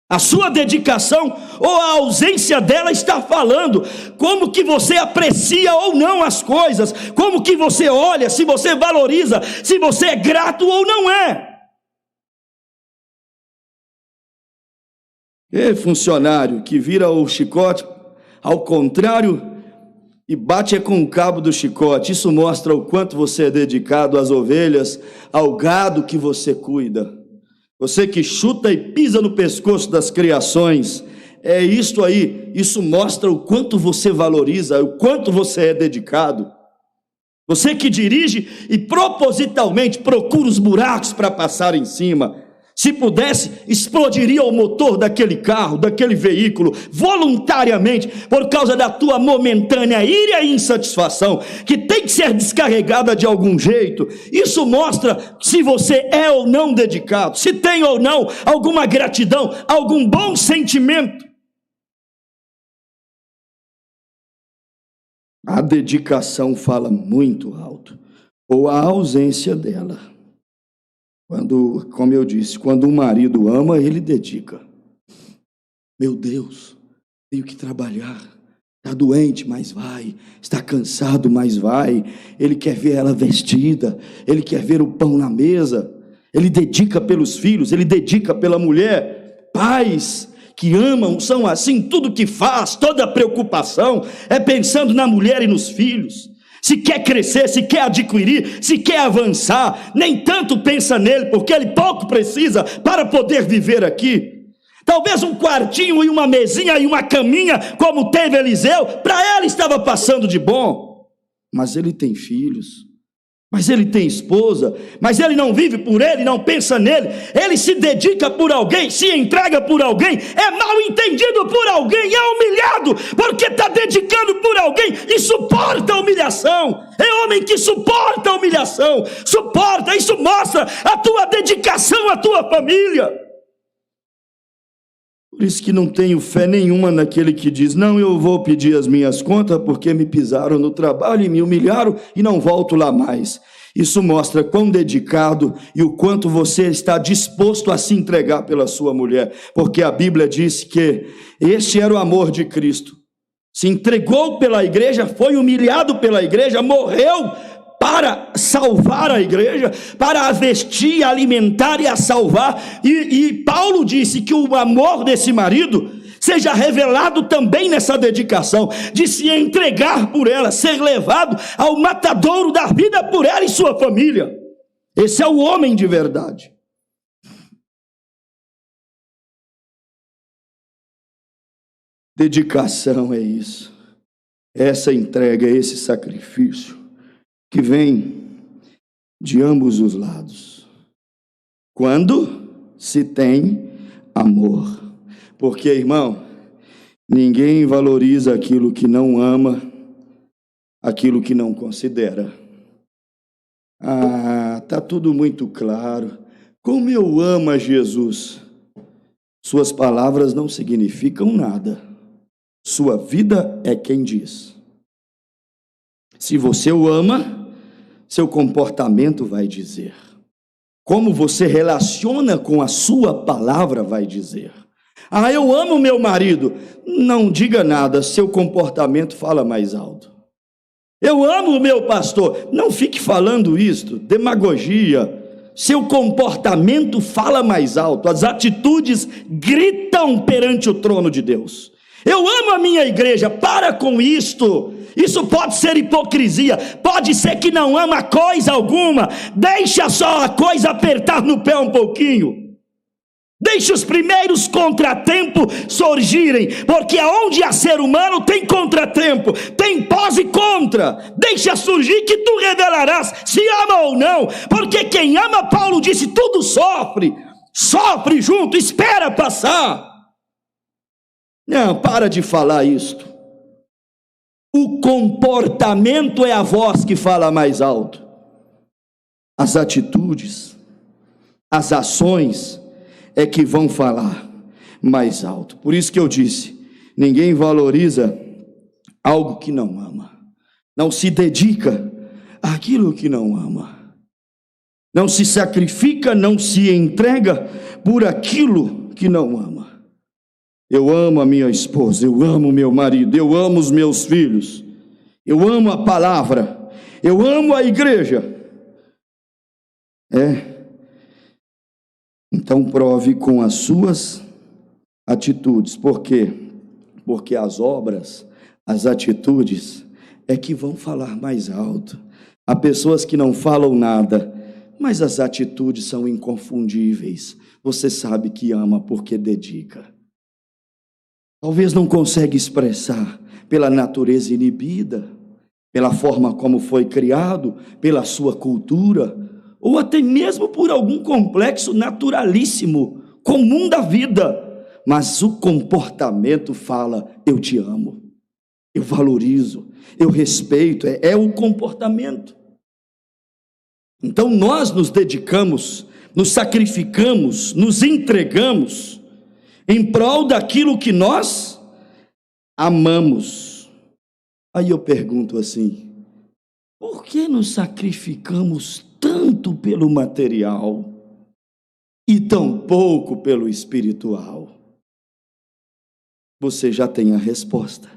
A sua dedicação ou a ausência dela está falando como que você aprecia ou não as coisas, como que você olha, se você valoriza, se você é grato ou não é. E funcionário que vira o chicote ao contrário e bate com o cabo do chicote, isso mostra o quanto você é dedicado às ovelhas, ao gado que você cuida. Você que chuta e pisa no pescoço das criações, é isto aí, isso mostra o quanto você valoriza, o quanto você é dedicado. Você que dirige e propositalmente procura os buracos para passar em cima, se pudesse, explodiria o motor daquele carro, daquele veículo, voluntariamente, por causa da tua momentânea ira e insatisfação, que tem que ser descarregada de algum jeito. Isso mostra se você é ou não dedicado, se tem ou não alguma gratidão, algum bom sentimento. A dedicação fala muito alto, ou a ausência dela. Quando, como eu disse, quando um marido ama, ele dedica. Meu Deus, tenho que trabalhar. Está doente, mas vai. Está cansado, mas vai. Ele quer ver ela vestida. Ele quer ver o pão na mesa. Ele dedica pelos filhos, ele dedica pela mulher. Pais que amam são assim, tudo que faz, toda preocupação é pensando na mulher e nos filhos. Se quer crescer, se quer adquirir, se quer avançar, nem tanto pensa nele, porque ele pouco precisa para poder viver aqui. Talvez um quartinho e uma mesinha e uma caminha, como teve Eliseu, para ele estava passando de bom. Mas ele tem filhos, mas ele tem esposa, mas ele não vive por ele, não pensa nele, ele se dedica por alguém, se entrega por alguém, é mal entendido por alguém, é humilhado, porque está dedicando por alguém e suporta a humilhação. É homem que suporta a humilhação, suporta, isso mostra a tua dedicação à tua família. Por isso que não tenho fé nenhuma naquele que diz, não, eu vou pedir as minhas contas porque me pisaram no trabalho e me humilharam e não volto lá mais. Isso mostra quão dedicado e o quanto você está disposto a se entregar pela sua mulher, porque a Bíblia diz que este era o amor de Cristo. Se entregou pela igreja, foi humilhado pela igreja, morreu para salvar a igreja, para a vestir, a alimentar e a salvar. E Paulo disse que o amor desse marido seja revelado também nessa dedicação, de se entregar por ela, ser levado ao matadouro da vida por ela e sua família. Esse é o homem de verdade. Dedicação é isso. essa entrega, esse sacrifício que vem de ambos os lados. Quando se tem amor. Porque, irmão, ninguém valoriza aquilo que não ama, aquilo que não considera. Tá tudo muito claro. Como eu amo a Jesus. Suas palavras não significam nada. Sua vida é quem diz. Se você o ama, seu comportamento vai dizer. Como você relaciona com a sua palavra vai dizer. Eu amo meu marido. Não diga nada, seu comportamento fala mais alto. Eu amo o meu pastor. Não fique falando isto, demagogia. Seu comportamento fala mais alto, as atitudes gritam perante o trono de Deus. Eu amo a minha igreja, para com isto. Isso pode ser hipocrisia, pode ser que não ama coisa alguma. Deixa só a coisa apertar no pé um pouquinho. Deixa os primeiros contratempos surgirem, porque aonde há ser humano tem contratempo, tem pós e contra. Deixa surgir que tu revelarás se ama ou não, porque quem ama, Paulo disse, tudo sofre junto, espera passar. Não, para de falar isto. O comportamento é a voz que fala mais alto. As atitudes, as ações é que vão falar mais alto. Por isso que eu disse, ninguém valoriza algo que não ama. Não se dedica àquilo que não ama. Não se sacrifica, não se entrega por aquilo que não ama. Eu amo a minha esposa, eu amo meu marido, eu amo os meus filhos, eu amo a palavra, eu amo a igreja. Então prove com as suas atitudes. Por quê? Porque as obras, as atitudes é que vão falar mais alto. Há pessoas que não falam nada, mas as atitudes são inconfundíveis. Você sabe que ama porque dedica. Talvez não consegue expressar pela natureza inibida, pela forma como foi criado, pela sua cultura, ou até mesmo por algum complexo naturalíssimo, comum da vida, mas o comportamento fala, eu te amo, eu valorizo, eu respeito, é o comportamento. Então nós nos dedicamos, nos sacrificamos, nos entregamos, em prol daquilo que nós amamos. Aí eu pergunto assim, por que nos sacrificamos tanto pelo material e tão pouco pelo espiritual? Você já tem a resposta.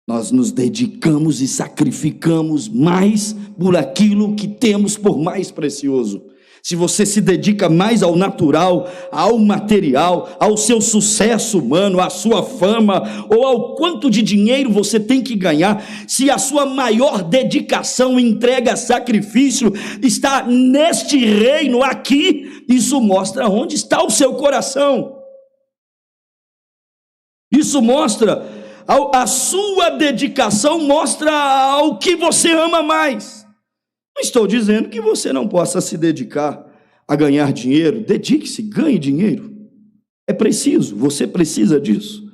Nós nos dedicamos e sacrificamos mais por aquilo que temos por mais precioso. Se você se dedica mais ao natural, ao material, ao seu sucesso humano, à sua fama, ou ao quanto de dinheiro você tem que ganhar, se a sua maior dedicação, entrega, sacrifício está neste reino aqui, isso mostra onde está o seu coração. Isso mostra, a sua dedicação mostra ao que você ama mais. Não estou dizendo que você não possa se dedicar a ganhar dinheiro. Dedique-se, ganhe dinheiro. É preciso, você precisa disso.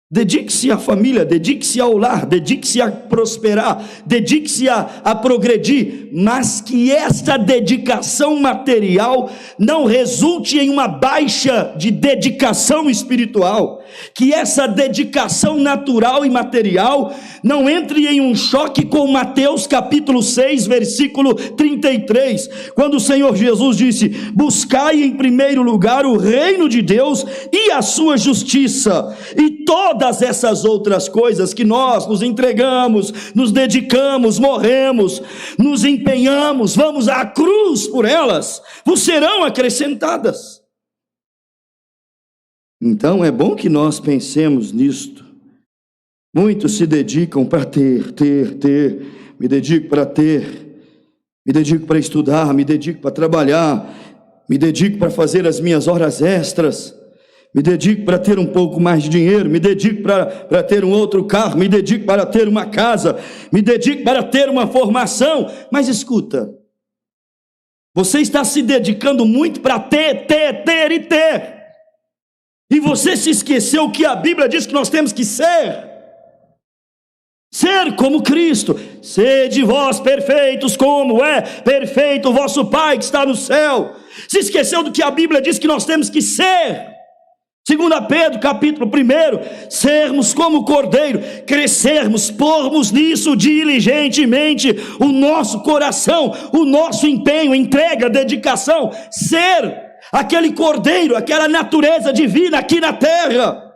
Dedique-se à família, dedique-se ao lar, dedique-se a prosperar, dedique-se a progredir, mas que esta dedicação material não resulte em uma baixa de dedicação espiritual, que essa dedicação natural e material não entre em um choque com Mateus capítulo 6, versículo 33, quando o Senhor Jesus disse, buscai em primeiro lugar o reino de Deus e a sua justiça, e todas essas outras coisas que nós nos entregamos, nos dedicamos, morremos, nos empenhamos, vamos à cruz por elas, vos serão acrescentadas. Então é bom que nós pensemos nisto. Muitos se dedicam para ter, me dedico para ter, me dedico para estudar, me dedico para trabalhar, me dedico para fazer as minhas horas extras, me dedico para ter um pouco mais de dinheiro, me dedico para ter um outro carro, me dedico para ter uma casa, me dedico para ter uma formação. Mas escuta, você está se dedicando muito para ter. E você se esqueceu que a Bíblia diz que nós temos que ser. Ser como Cristo. Sede vós perfeitos, como é perfeito o vosso Pai que está no céu. Se esqueceu do que a Bíblia diz que nós temos que ser. 2 Pedro, capítulo 1, sermos como o Cordeiro, crescermos, pormos nisso diligentemente o nosso coração, o nosso empenho, entrega, dedicação, ser aquele Cordeiro, aquela natureza divina aqui na terra.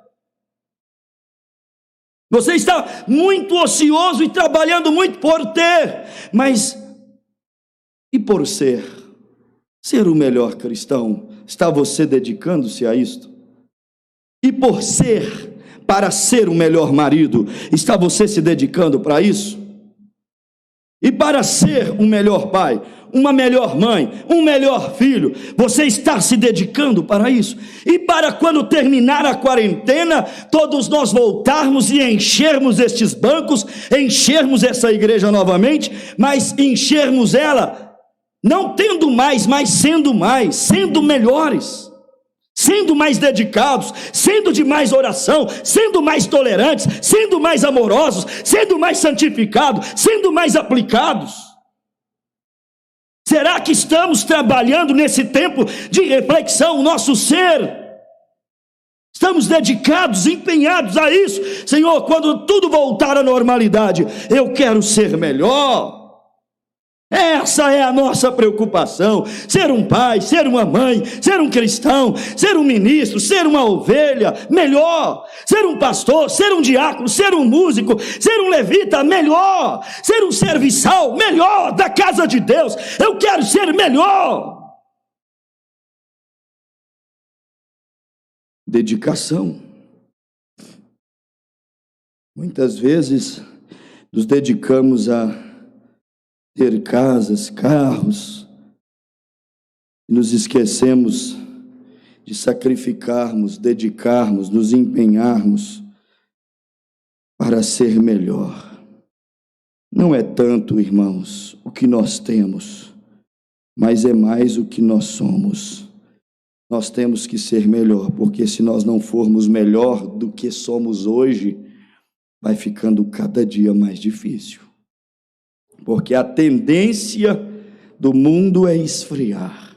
Você está muito ocioso e trabalhando muito por ter, mas e por ser? Ser o melhor cristão, está você dedicando-se a isto? E por ser, para ser o melhor marido, está você se dedicando para isso? E para ser um melhor pai, uma melhor mãe, um melhor filho, você está se dedicando para isso? E para quando terminar a quarentena, todos nós voltarmos e enchermos estes bancos, enchermos essa igreja novamente, mas enchermos ela, não tendo mais, mas sendo melhores, sendo mais dedicados, sendo de mais oração, sendo mais tolerantes, sendo mais amorosos, sendo mais santificados, sendo mais aplicados. Será que estamos trabalhando nesse tempo de reflexão o nosso ser? Estamos dedicados, empenhados a isso? Senhor, quando tudo voltar à normalidade, eu quero ser melhor. Essa é a nossa preocupação, ser um pai, ser uma mãe, ser um cristão, ser um ministro, ser uma ovelha, melhor, ser um pastor, ser um diácono, ser um músico, ser um levita, melhor, ser um serviçal, melhor, da casa de Deus. Eu quero ser melhor. Dedicação. Muitas vezes nos dedicamos a ter casas, carros, e nos esquecemos de sacrificarmos, dedicarmos, nos empenharmos para ser melhor. Não é tanto, irmãos, o que nós temos, mas é mais o que nós somos. Nós temos que ser melhor, porque se nós não formos melhor do que somos hoje, vai ficando cada dia mais difícil. Porque a tendência do mundo é esfriar.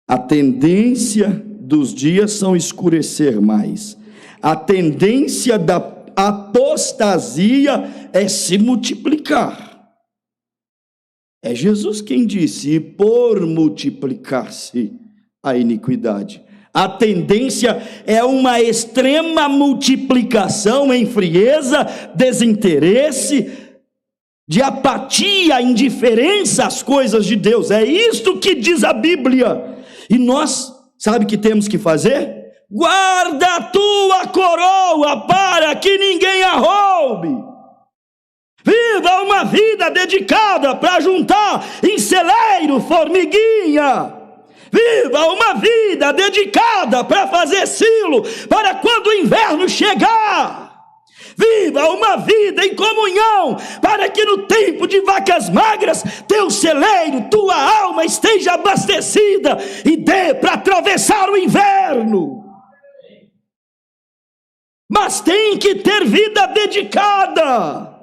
A tendência dos dias são escurecer mais. A tendência da apostasia é se multiplicar. É Jesus quem disse: e por multiplicar-se a iniquidade. A tendência é uma extrema multiplicação em frieza, desinteresse, de apatia, indiferença às coisas de Deus. É isto que diz a Bíblia. E nós, sabe o que temos que fazer? Guarda a tua coroa para que ninguém a roube. Viva uma vida dedicada para juntar em celeiro formiguinha. Viva uma vida dedicada para fazer silo para quando o inverno chegar. Viva uma vida em comunhão, para que no tempo de vacas magras, teu celeiro, tua alma esteja abastecida e dê para atravessar o inverno. Mas tem que ter vida dedicada.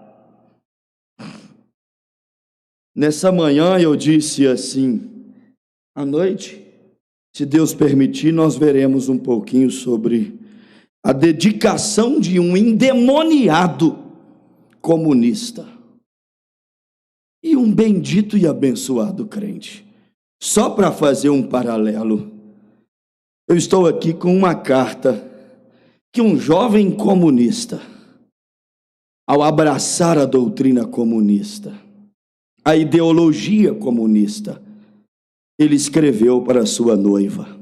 Nessa manhã eu disse assim, à noite, se Deus permitir, nós veremos um pouquinho sobre a dedicação de um endemoniado comunista e um bendito e abençoado crente. Só para fazer um paralelo, eu estou aqui com uma carta que um jovem comunista, ao abraçar a doutrina comunista, a ideologia comunista, ele escreveu para sua noiva.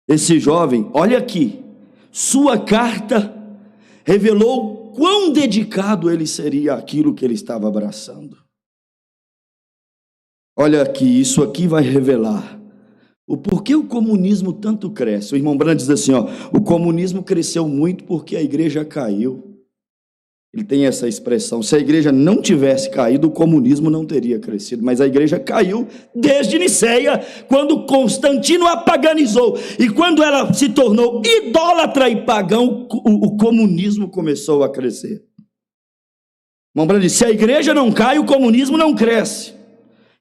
Esse jovem, olha aqui, sua carta revelou quão dedicado ele seria àquilo que ele estava abraçando. Olha aqui, isso aqui vai revelar o porquê o comunismo tanto cresce. O irmão Brand diz assim, o comunismo cresceu muito porque a igreja caiu. Ele tem essa expressão, se a igreja não tivesse caído, o comunismo não teria crescido, mas a igreja caiu desde Niceia, quando Constantino a paganizou, e quando ela se tornou idólatra e pagão, o comunismo começou a crescer. Irmão Brand diz, se a igreja não cai, o comunismo não cresce.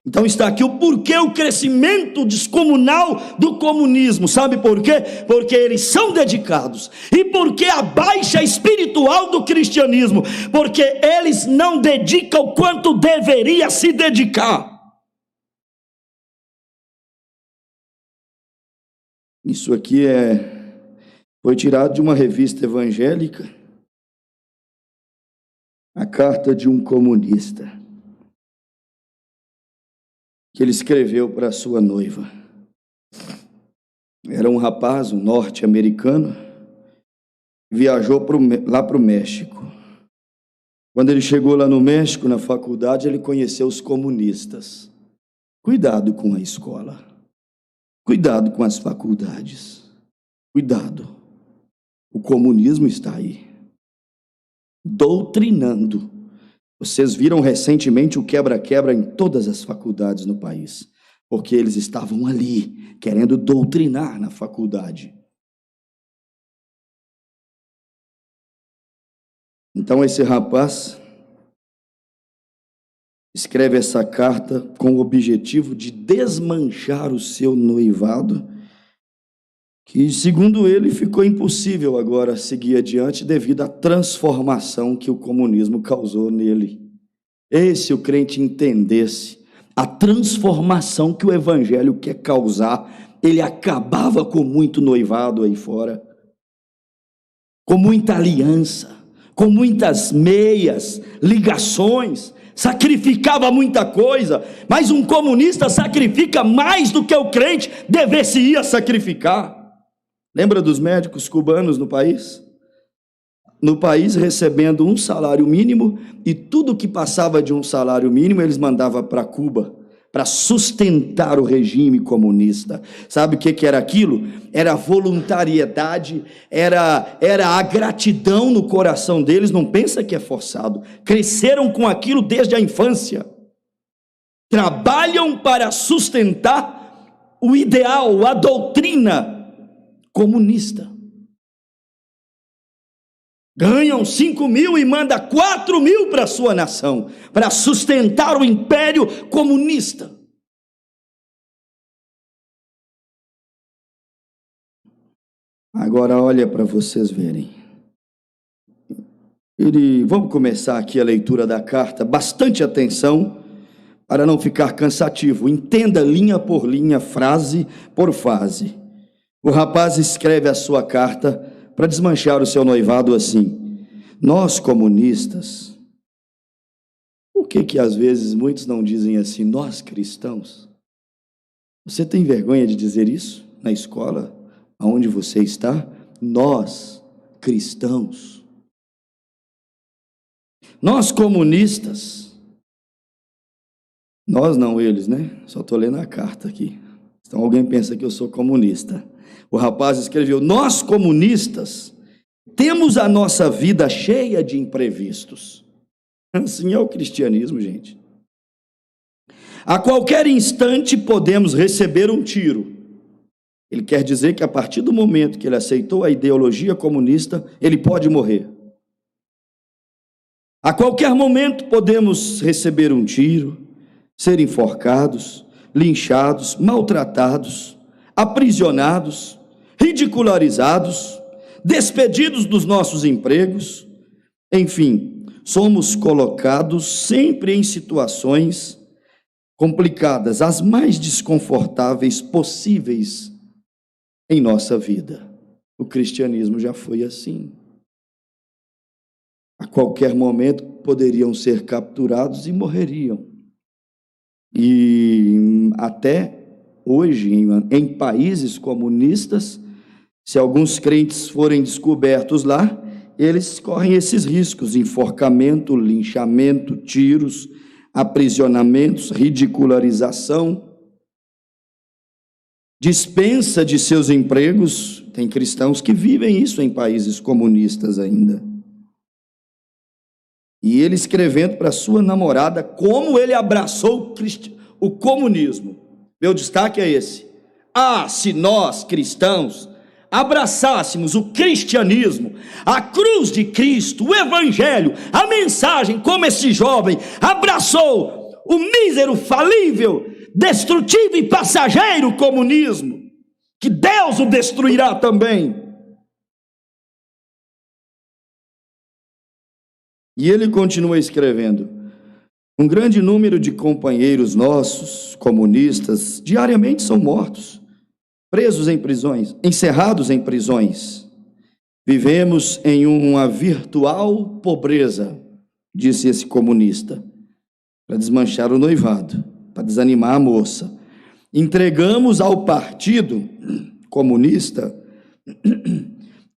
Então está aqui o porquê o crescimento descomunal do comunismo. Sabe por quê? Porque eles são dedicados. E porque a baixa espiritual do cristianismo. Porque eles não dedicam o quanto deveria se dedicar. Isso aqui foi tirado de uma revista evangélica. A carta de um comunista, que ele escreveu para sua noiva. Era um rapaz, um norte-americano, viajou lá para o México. Quando ele chegou lá no México, na faculdade, ele conheceu os comunistas. Cuidado com a escola, cuidado com as faculdades, cuidado. O comunismo está aí, doutrinando. Vocês viram recentemente o quebra-quebra em todas as faculdades no país, porque eles estavam ali, querendo doutrinar na faculdade. Então esse rapaz escreve essa carta com o objetivo de desmanchar o seu noivado, que, segundo ele, ficou impossível agora seguir adiante devido à transformação que o comunismo causou nele. Se o crente entendesse a transformação que o evangelho quer causar, ele acabava com muito noivado aí fora, com muita aliança, com muitas meias, ligações, sacrificava muita coisa, mas um comunista sacrifica mais do que o crente deveria sacrificar. Lembra dos médicos cubanos no país? No país recebendo um salário mínimo, e tudo que passava de um salário mínimo eles mandavam para Cuba, para sustentar o regime comunista. Sabe o que era aquilo? Era voluntariedade, era a gratidão no coração deles. Não pensa que é forçado, cresceram com aquilo desde a infância, trabalham para sustentar o ideal, a doutrina comunista. Ganham 5.000 e manda 4.000 para a sua nação, para sustentar o império comunista. Agora olha para vocês verem. Vamos começar aqui a leitura da carta, bastante atenção, para não ficar cansativo. Entenda linha por linha, frase por frase. O rapaz escreve a sua carta para desmanchar o seu noivado assim: nós comunistas. Por que às vezes muitos não dizem assim, nós cristãos? Você tem vergonha de dizer isso na escola, aonde você está? Nós cristãos. Nós comunistas. Nós não, eles, né? Só estou lendo a carta aqui. Então alguém pensa que eu sou comunista. O rapaz escreveu: nós comunistas temos a nossa vida cheia de imprevistos. Assim é o cristianismo, gente. A qualquer instante podemos receber um tiro. Ele quer dizer que a partir do momento que ele aceitou a ideologia comunista, ele pode morrer. A qualquer momento podemos receber um tiro, ser enforcados, linchados, maltratados, aprisionados, ridicularizados, despedidos dos nossos empregos. Enfim, somos colocados sempre em situações complicadas, as mais desconfortáveis possíveis em nossa vida. O cristianismo já foi assim. A qualquer momento poderiam ser capturados e morreriam. E até hoje, em países comunistas, se alguns crentes forem descobertos lá, eles correm esses riscos: enforcamento, linchamento, tiros, aprisionamentos, ridicularização. dispensa de seus empregos. Tem cristãos que vivem isso em países comunistas ainda. E ele escrevendo para sua namorada como ele abraçou o comunismo. Meu destaque é esse: se nós cristãos abraçássemos o cristianismo, a cruz de Cristo, o evangelho, a mensagem, como esse jovem abraçou o mísero, falível, destrutivo e passageiro comunismo, que Deus o destruirá também. E ele continua escrevendo: um grande número de companheiros nossos, comunistas, diariamente são mortos, presos em prisões, encerrados em prisões. Vivemos em uma virtual pobreza, disse esse comunista, para desmanchar o noivado, para desanimar a moça. Entregamos ao partido comunista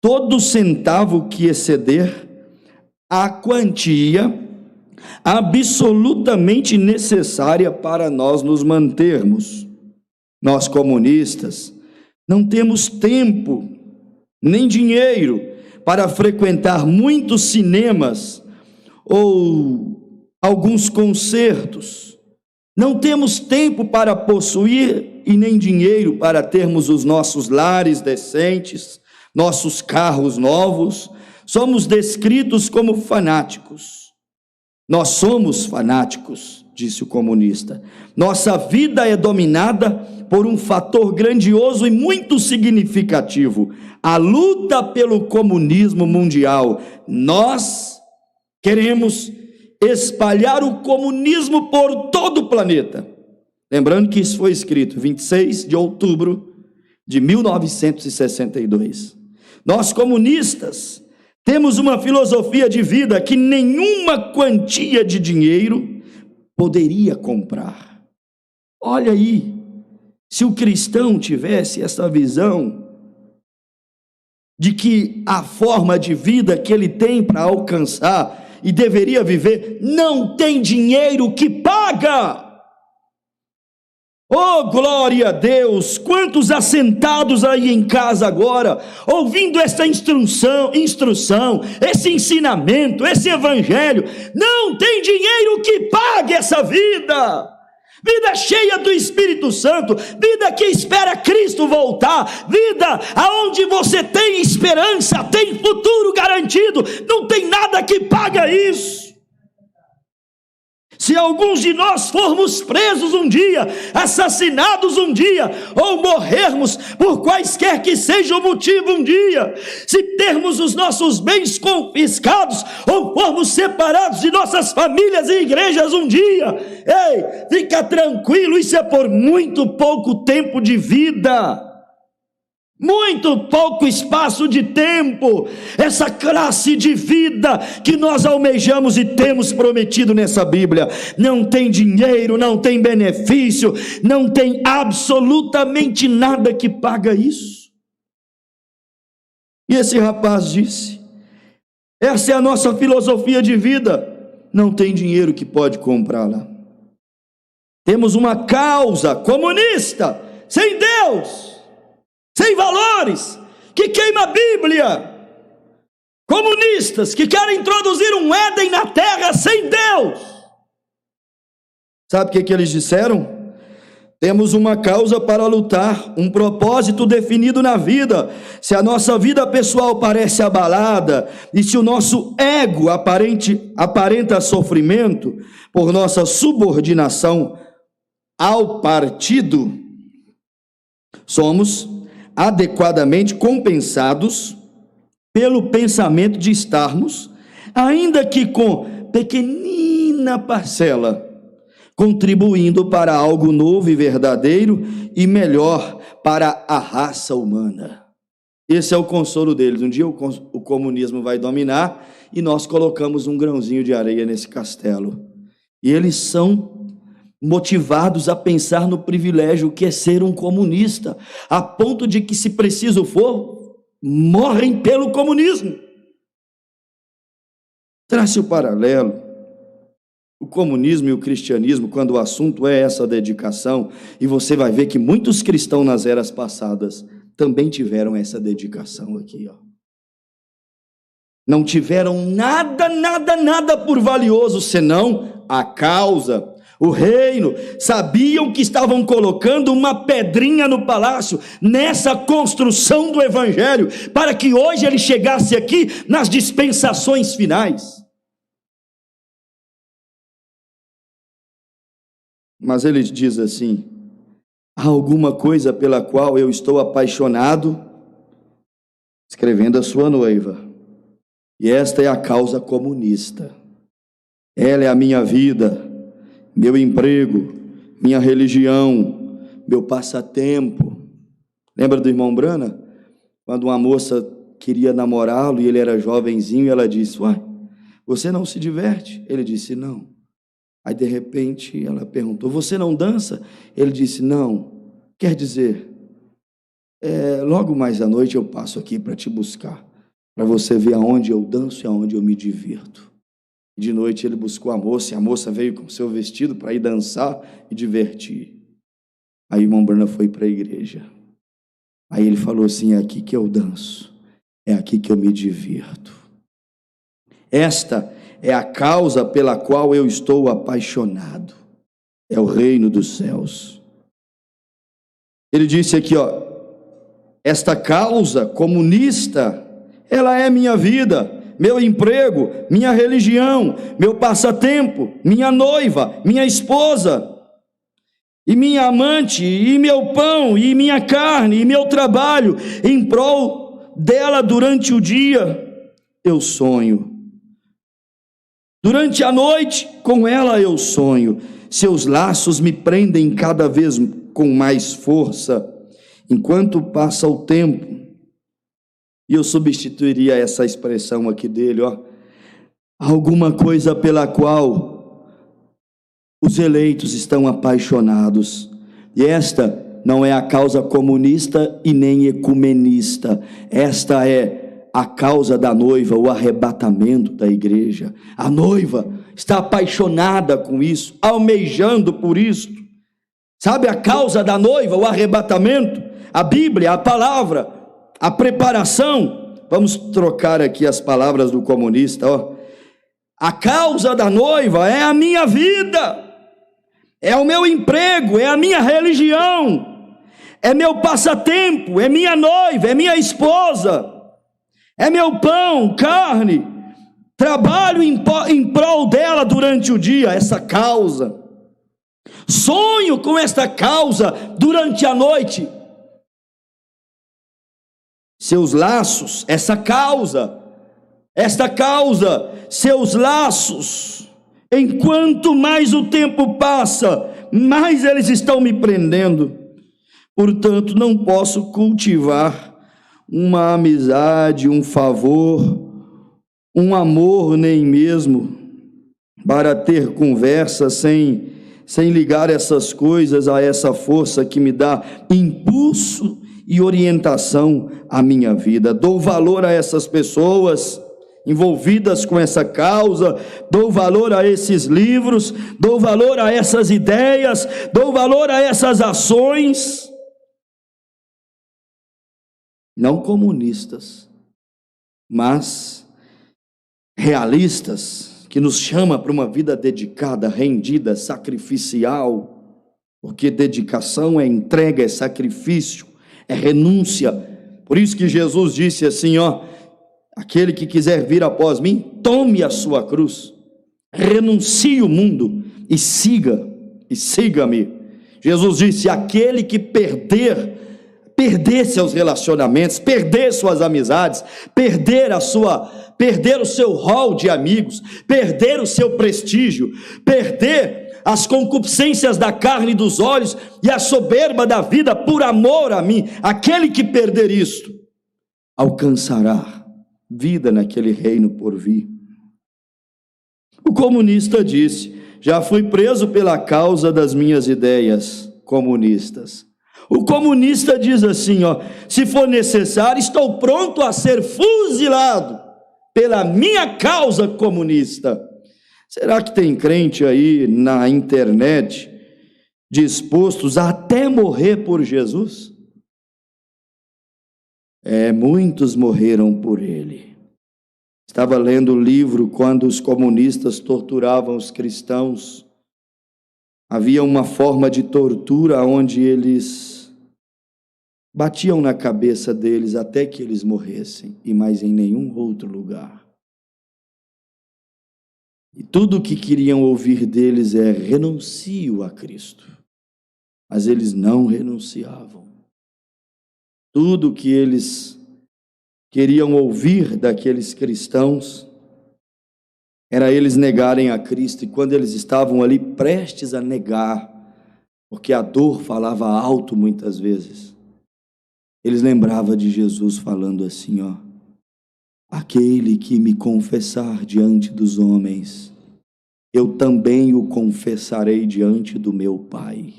todo centavo que exceder a quantia absolutamente necessária para nós nos mantermos. Nós comunistas não temos tempo nem dinheiro para frequentar muitos cinemas ou alguns concertos. Não temos tempo para possuir e nem dinheiro para termos os nossos lares decentes, nossos carros novos. Somos descritos como fanáticos. Nós somos fanáticos, disse o comunista. Nossa vida é dominada por um fator grandioso e muito significativo: a luta pelo comunismo mundial. Nós queremos espalhar o comunismo por todo o planeta. Lembrando que isso foi escrito 26 de outubro de 1962. Nós comunistas temos uma filosofia de vida que nenhuma quantia de dinheiro poderia comprar. Olha aí, se o cristão tivesse essa visão de que a forma de vida que ele tem para alcançar e deveria viver, não tem dinheiro que paga. Oh, glória a Deus! Quantos assentados aí em casa agora, ouvindo essa instrução, esse ensinamento, esse evangelho, não tem dinheiro que pague essa vida. Vida cheia do Espírito Santo, vida que espera Cristo voltar, vida aonde você tem esperança, tem futuro garantido, não tem nada que paga isso. Se alguns de nós formos presos um dia, assassinados um dia, ou morrermos por quaisquer que seja o motivo um dia, se termos os nossos bens confiscados, ou formos separados de nossas famílias e igrejas um dia, ei, fica tranquilo, isso é por muito pouco tempo de vida. Muito pouco espaço de tempo, essa classe de vida que nós almejamos e temos prometido nessa Bíblia, não tem dinheiro, não tem benefício, não tem absolutamente nada que paga isso. E esse rapaz disse: essa é a nossa filosofia de vida, não tem dinheiro que pode comprá-la. Temos uma causa comunista, sem Deus, sem valores, que queima a Bíblia, comunistas que querem introduzir um Éden na terra sem Deus. Sabe o que eles disseram? Temos uma causa para lutar, um propósito definido na vida. Se a nossa vida pessoal parece abalada, e se o nosso ego aparenta sofrimento por nossa subordinação ao partido, somos adequadamente compensados pelo pensamento de estarmos, ainda que com pequenina parcela, contribuindo para algo novo e verdadeiro e melhor para a raça humana. Esse é o consolo deles. Um dia o comunismo vai dominar e nós colocamos um grãozinho de areia nesse castelo. E eles são motivados a pensar no privilégio que é ser um comunista, a ponto de que, se preciso for, morrem pelo comunismo. Trace o paralelo. O comunismo e o cristianismo, quando o assunto é essa dedicação, e você vai ver que muitos cristãos nas eras passadas também tiveram essa dedicação aqui, ó. Não tiveram nada por valioso, senão a causa, o reino. Sabiam que estavam colocando uma pedrinha no palácio, nessa construção do evangelho, para que hoje ele chegasse aqui nas dispensações finais. Mas ele diz assim: há alguma coisa pela qual eu estou apaixonado, escrevendo a sua noiva, e esta é a causa comunista. Ela é a minha vida, meu emprego, minha religião, meu passatempo. Lembra do irmão Brana? Quando uma moça queria namorá-lo e ele era jovenzinho, e ela disse: uai, você não se diverte? Ele disse: não. Aí de repente ela perguntou: você não dança? Ele disse: não. Quer dizer, logo mais à noite eu passo aqui para te buscar, para você ver aonde eu danço e aonde eu me divirto. De noite ele buscou a moça, e a moça veio com seu vestido para ir dançar e divertir. Aí o irmão Brana foi para a igreja. Aí ele falou assim: é aqui que eu danço, é aqui que eu me divirto. Esta é a causa pela qual eu estou apaixonado, é o reino dos céus. Ele disse aqui, ó, esta causa comunista, ela é minha vida, meu emprego, minha religião, meu passatempo, minha noiva, minha esposa, e minha amante, e meu pão, e minha carne, e meu trabalho, em prol dela durante o dia, eu sonho. Durante a noite, com ela eu sonho. Seus laços me prendem cada vez com mais força, enquanto passa o tempo. E eu substituiria essa expressão aqui dele, ó, alguma coisa pela qual os eleitos estão apaixonados. E esta não é a causa comunista e nem ecumenista. Esta é a causa da noiva, o arrebatamento da igreja. A noiva está apaixonada com isso, almejando por isso. Sabe a causa da noiva, o arrebatamento? A Bíblia, a palavra, a preparação. Vamos trocar aqui as palavras do comunista, ó. A causa da noiva é a minha vida, é o meu emprego, é a minha religião, é meu passatempo, é minha noiva, é minha esposa, é meu pão, carne, trabalho em prol dela durante o dia, essa causa. Sonho com esta causa durante a noite. Seus laços, esta causa, seus laços, enquanto mais o tempo passa, mais eles estão me prendendo. Portanto, não posso cultivar uma amizade, um favor, um amor nem mesmo, para ter conversa sem ligar essas coisas a essa força que me dá impulso e orientação à minha vida. Dou valor a essas pessoas envolvidas com essa causa, dou valor a esses livros, dou valor a essas ideias, dou valor a essas ações. Não comunistas, mas realistas, que nos chama para uma vida dedicada, rendida, sacrificial, porque dedicação é entrega, é sacrifício, é renúncia. Por isso que Jesus disse assim, ó, aquele que quiser vir após mim, tome a sua cruz, renuncie o mundo e siga-me. Jesus disse, aquele que perder seus relacionamentos, perder suas amizades, perder o seu rol de amigos, perder o seu prestígio, perder as concupiscências da carne e dos olhos e a soberba da vida por amor a mim, aquele que perder isto, alcançará vida naquele reino por vir. O comunista disse, já fui preso pela causa das minhas ideias comunistas. O comunista diz assim, ó, se for necessário, estou pronto a ser fuzilado pela minha causa comunista. Será que tem crente aí na internet dispostos a até morrer por Jesus? Muitos morreram por ele. Estava lendo o livro quando os comunistas torturavam os cristãos. Havia uma forma de tortura onde eles batiam na cabeça deles até que eles morressem, e mais em nenhum outro lugar. E tudo o que queriam ouvir deles renuncio a Cristo. Mas eles não renunciavam. Tudo o que eles queriam ouvir daqueles cristãos era eles negarem a Cristo. E quando eles estavam ali prestes a negar, porque a dor falava alto muitas vezes, eles lembravam de Jesus falando assim, aquele que me confessar diante dos homens, eu também o confessarei diante do meu Pai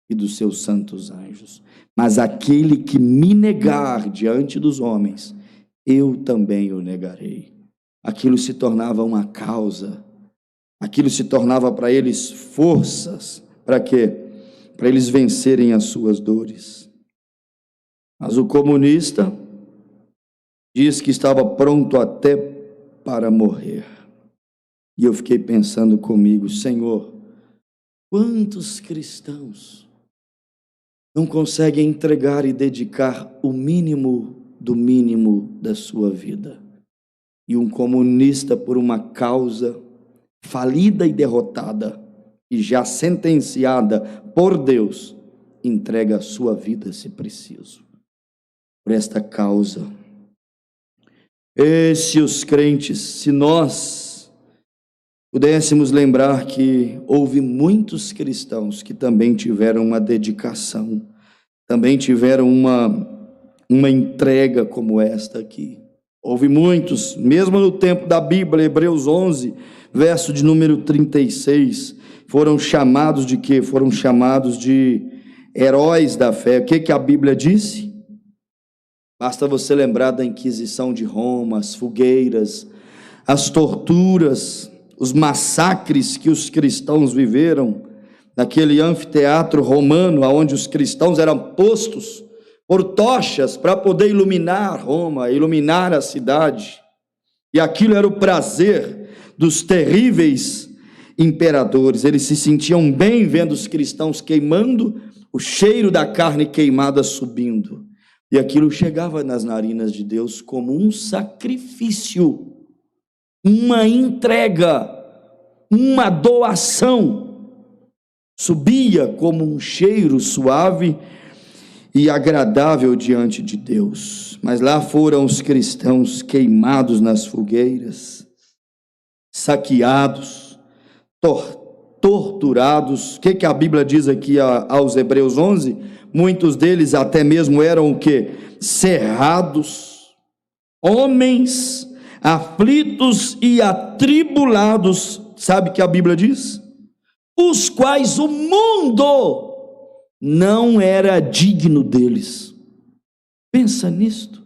e dos seus santos anjos. Mas aquele que me negar diante dos homens, eu também o negarei. Aquilo se tornava uma causa, aquilo se tornava para eles forças. Para quê? Para eles vencerem as suas dores. Mas o comunista diz que estava pronto até para morrer. E eu fiquei pensando comigo, Senhor, quantos cristãos não conseguem entregar e dedicar o mínimo do mínimo da sua vida? E um comunista, por uma causa falida e derrotada, e já sentenciada por Deus, entrega a sua vida se preciso, por esta causa. E se os crentes, se nós pudéssemos lembrar que houve muitos cristãos que também tiveram uma dedicação, também tiveram uma entrega como esta aqui. Houve muitos, mesmo no tempo da Bíblia, Hebreus 11, verso de número 36, foram chamados de quê? Foram chamados de heróis da fé. O que a Bíblia disse? Basta você lembrar da Inquisição de Roma, as fogueiras, as torturas, os massacres que os cristãos viveram naquele anfiteatro romano, onde os cristãos eram postos por tochas para poder iluminar Roma, iluminar a cidade. E aquilo era o prazer dos terríveis imperadores. Eles se sentiam bem vendo os cristãos queimando, o cheiro da carne queimada subindo. E aquilo chegava nas narinas de Deus como um sacrifício, uma entrega, uma doação. Subia como um cheiro suave e agradável diante de Deus. Mas lá foram os cristãos queimados nas fogueiras, saqueados, torturados. O que a Bíblia diz aqui aos Hebreus 11? Muitos deles até mesmo eram o quê? Cerrados, homens aflitos e atribulados. Sabe o que a Bíblia diz? Os quais o mundo não era digno deles. Pensa nisto.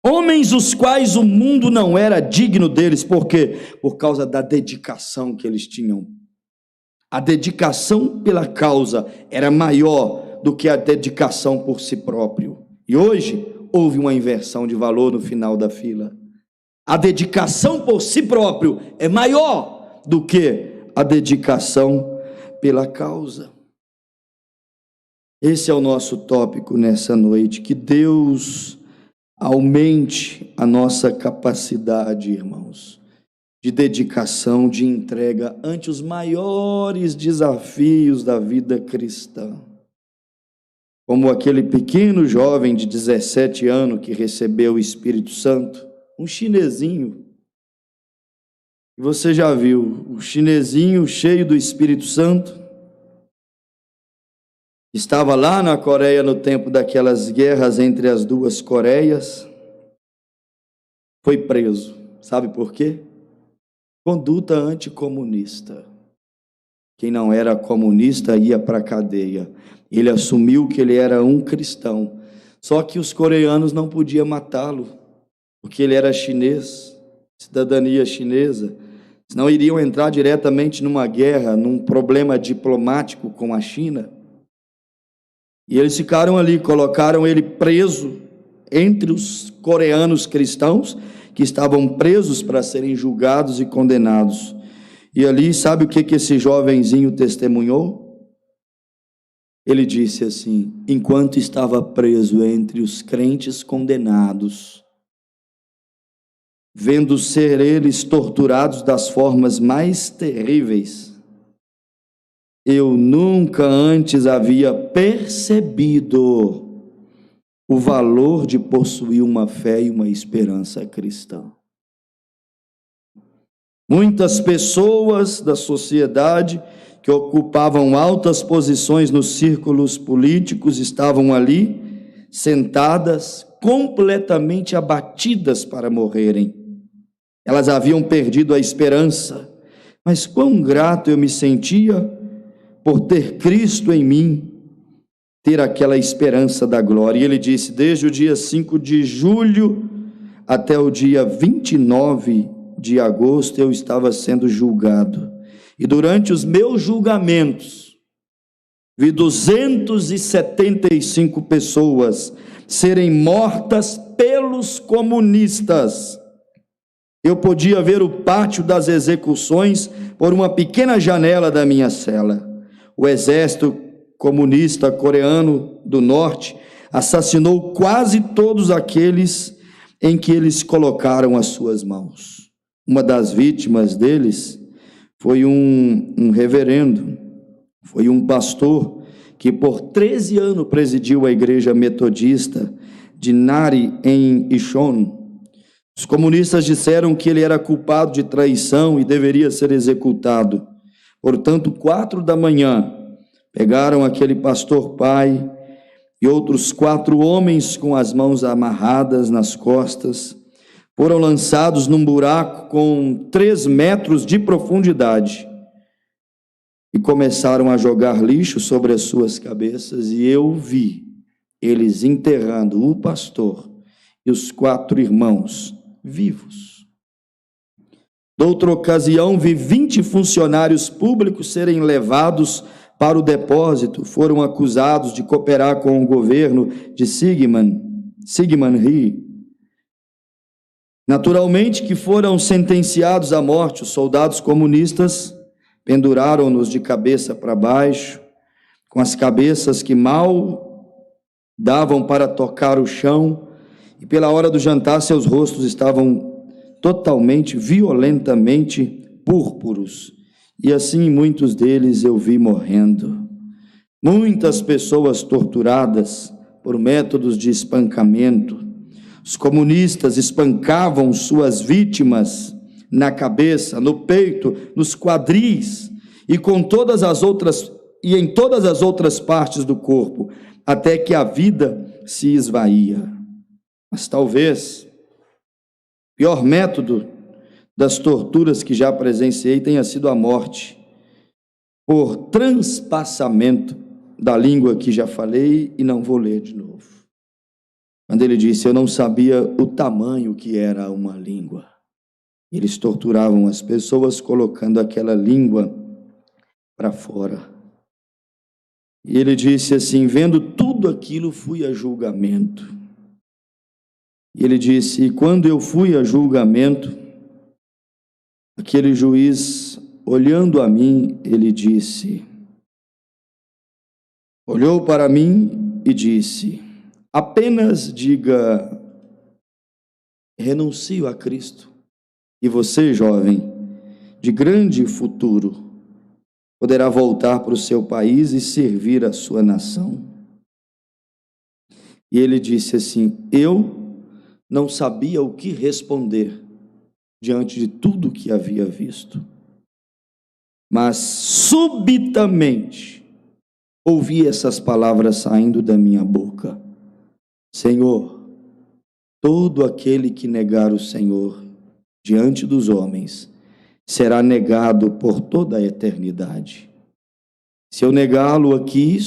Homens os quais o mundo não era digno deles. Por quê? Por causa da dedicação que eles tinham. A dedicação pela causa era maior do que a dedicação por si próprio. E hoje houve uma inversão de valor no final da fila. A dedicação por si próprio é maior do que a dedicação pela causa. Esse é o nosso tópico nessa noite. Que Deus aumente a nossa capacidade, irmãos, de dedicação, de entrega ante os maiores desafios da vida cristã. Como aquele pequeno jovem de 17 anos que recebeu o Espírito Santo, um chinesinho. E você já viu o chinesinho cheio do Espírito Santo? Estava lá na Coreia no tempo daquelas guerras entre as duas Coreias. Foi preso. Sabe por quê? Conduta anticomunista. Quem não era comunista ia para a cadeia. Ele assumiu que ele era um cristão. Só que os coreanos não podiam matá-lo, porque ele era chinês, cidadania chinesa. senão iriam entrar diretamente numa guerra, num problema diplomático com a China. E eles ficaram ali, colocaram ele preso entre os coreanos cristãos que estavam presos para serem julgados e condenados. E ali, sabe o que esse jovenzinho testemunhou? Ele disse assim: enquanto estava preso entre os crentes condenados, vendo ser eles torturados das formas mais terríveis, eu nunca antes havia percebido o valor de possuir uma fé e uma esperança cristã. Muitas pessoas da sociedade que ocupavam altas posições nos círculos políticos estavam ali, sentadas, completamente abatidas para morrerem. Elas haviam perdido a esperança, mas quão grato eu me sentia por ter Cristo em mim, ter aquela esperança da glória. E ele disse: desde o dia 5 de julho até o dia 29 de agosto eu estava sendo julgado. E durante os meus julgamentos, vi 275 pessoas serem mortas pelos comunistas. Eu podia ver o pátio das execuções por uma pequena janela da minha cela. O exército comunista coreano do norte assassinou quase todos aqueles em que eles colocaram as suas mãos. Uma das vítimas deles foi um reverendo, foi um pastor que por 13 anos presidiu a igreja metodista de Nari, em Incheon. Os comunistas disseram que ele era culpado de traição e deveria ser executado. Portanto, 4 da manhã, pegaram aquele pastor pai e outros 4 homens com as mãos amarradas nas costas, foram lançados num buraco com 3 metros de profundidade e começaram a jogar lixo sobre as suas cabeças, e eu vi eles enterrando o pastor e os 4 irmãos vivos. Noutra ocasião, vi 20 funcionários públicos serem levados para o depósito, foram acusados de cooperar com o governo de Syngman Rhee. Naturalmente que foram sentenciados à morte. Os soldados comunistas penduraram-nos de cabeça para baixo, com as cabeças que mal davam para tocar o chão, e pela hora do jantar seus rostos estavam totalmente, violentamente púrpuros, e assim muitos deles eu vi morrendo. Muitas pessoas torturadas por métodos de espancamento. Os comunistas espancavam suas vítimas na cabeça, no peito, nos quadris e em todas as outras partes do corpo, até que a vida se esvaía. Mas talvez o pior método das torturas que já presenciei tenha sido a morte por transpassamento da língua que já falei e não vou ler de novo. Quando ele disse: eu não sabia o tamanho que era uma língua. Eles torturavam as pessoas colocando aquela língua para fora. E ele disse assim: vendo tudo aquilo, fui a julgamento. E ele disse: e quando eu fui a julgamento, aquele juiz, olhando a mim, ele disse, olhou para mim e disse: apenas diga, renuncio a Cristo, e você, jovem, de grande futuro, poderá voltar para o seu país e servir a sua nação. E ele disse assim: eu não sabia o que responder diante de tudo que havia visto, mas subitamente ouvi essas palavras saindo da minha boca: Senhor, todo aquele que negar o Senhor diante dos homens será negado por toda a eternidade. Se eu negá-lo aqui,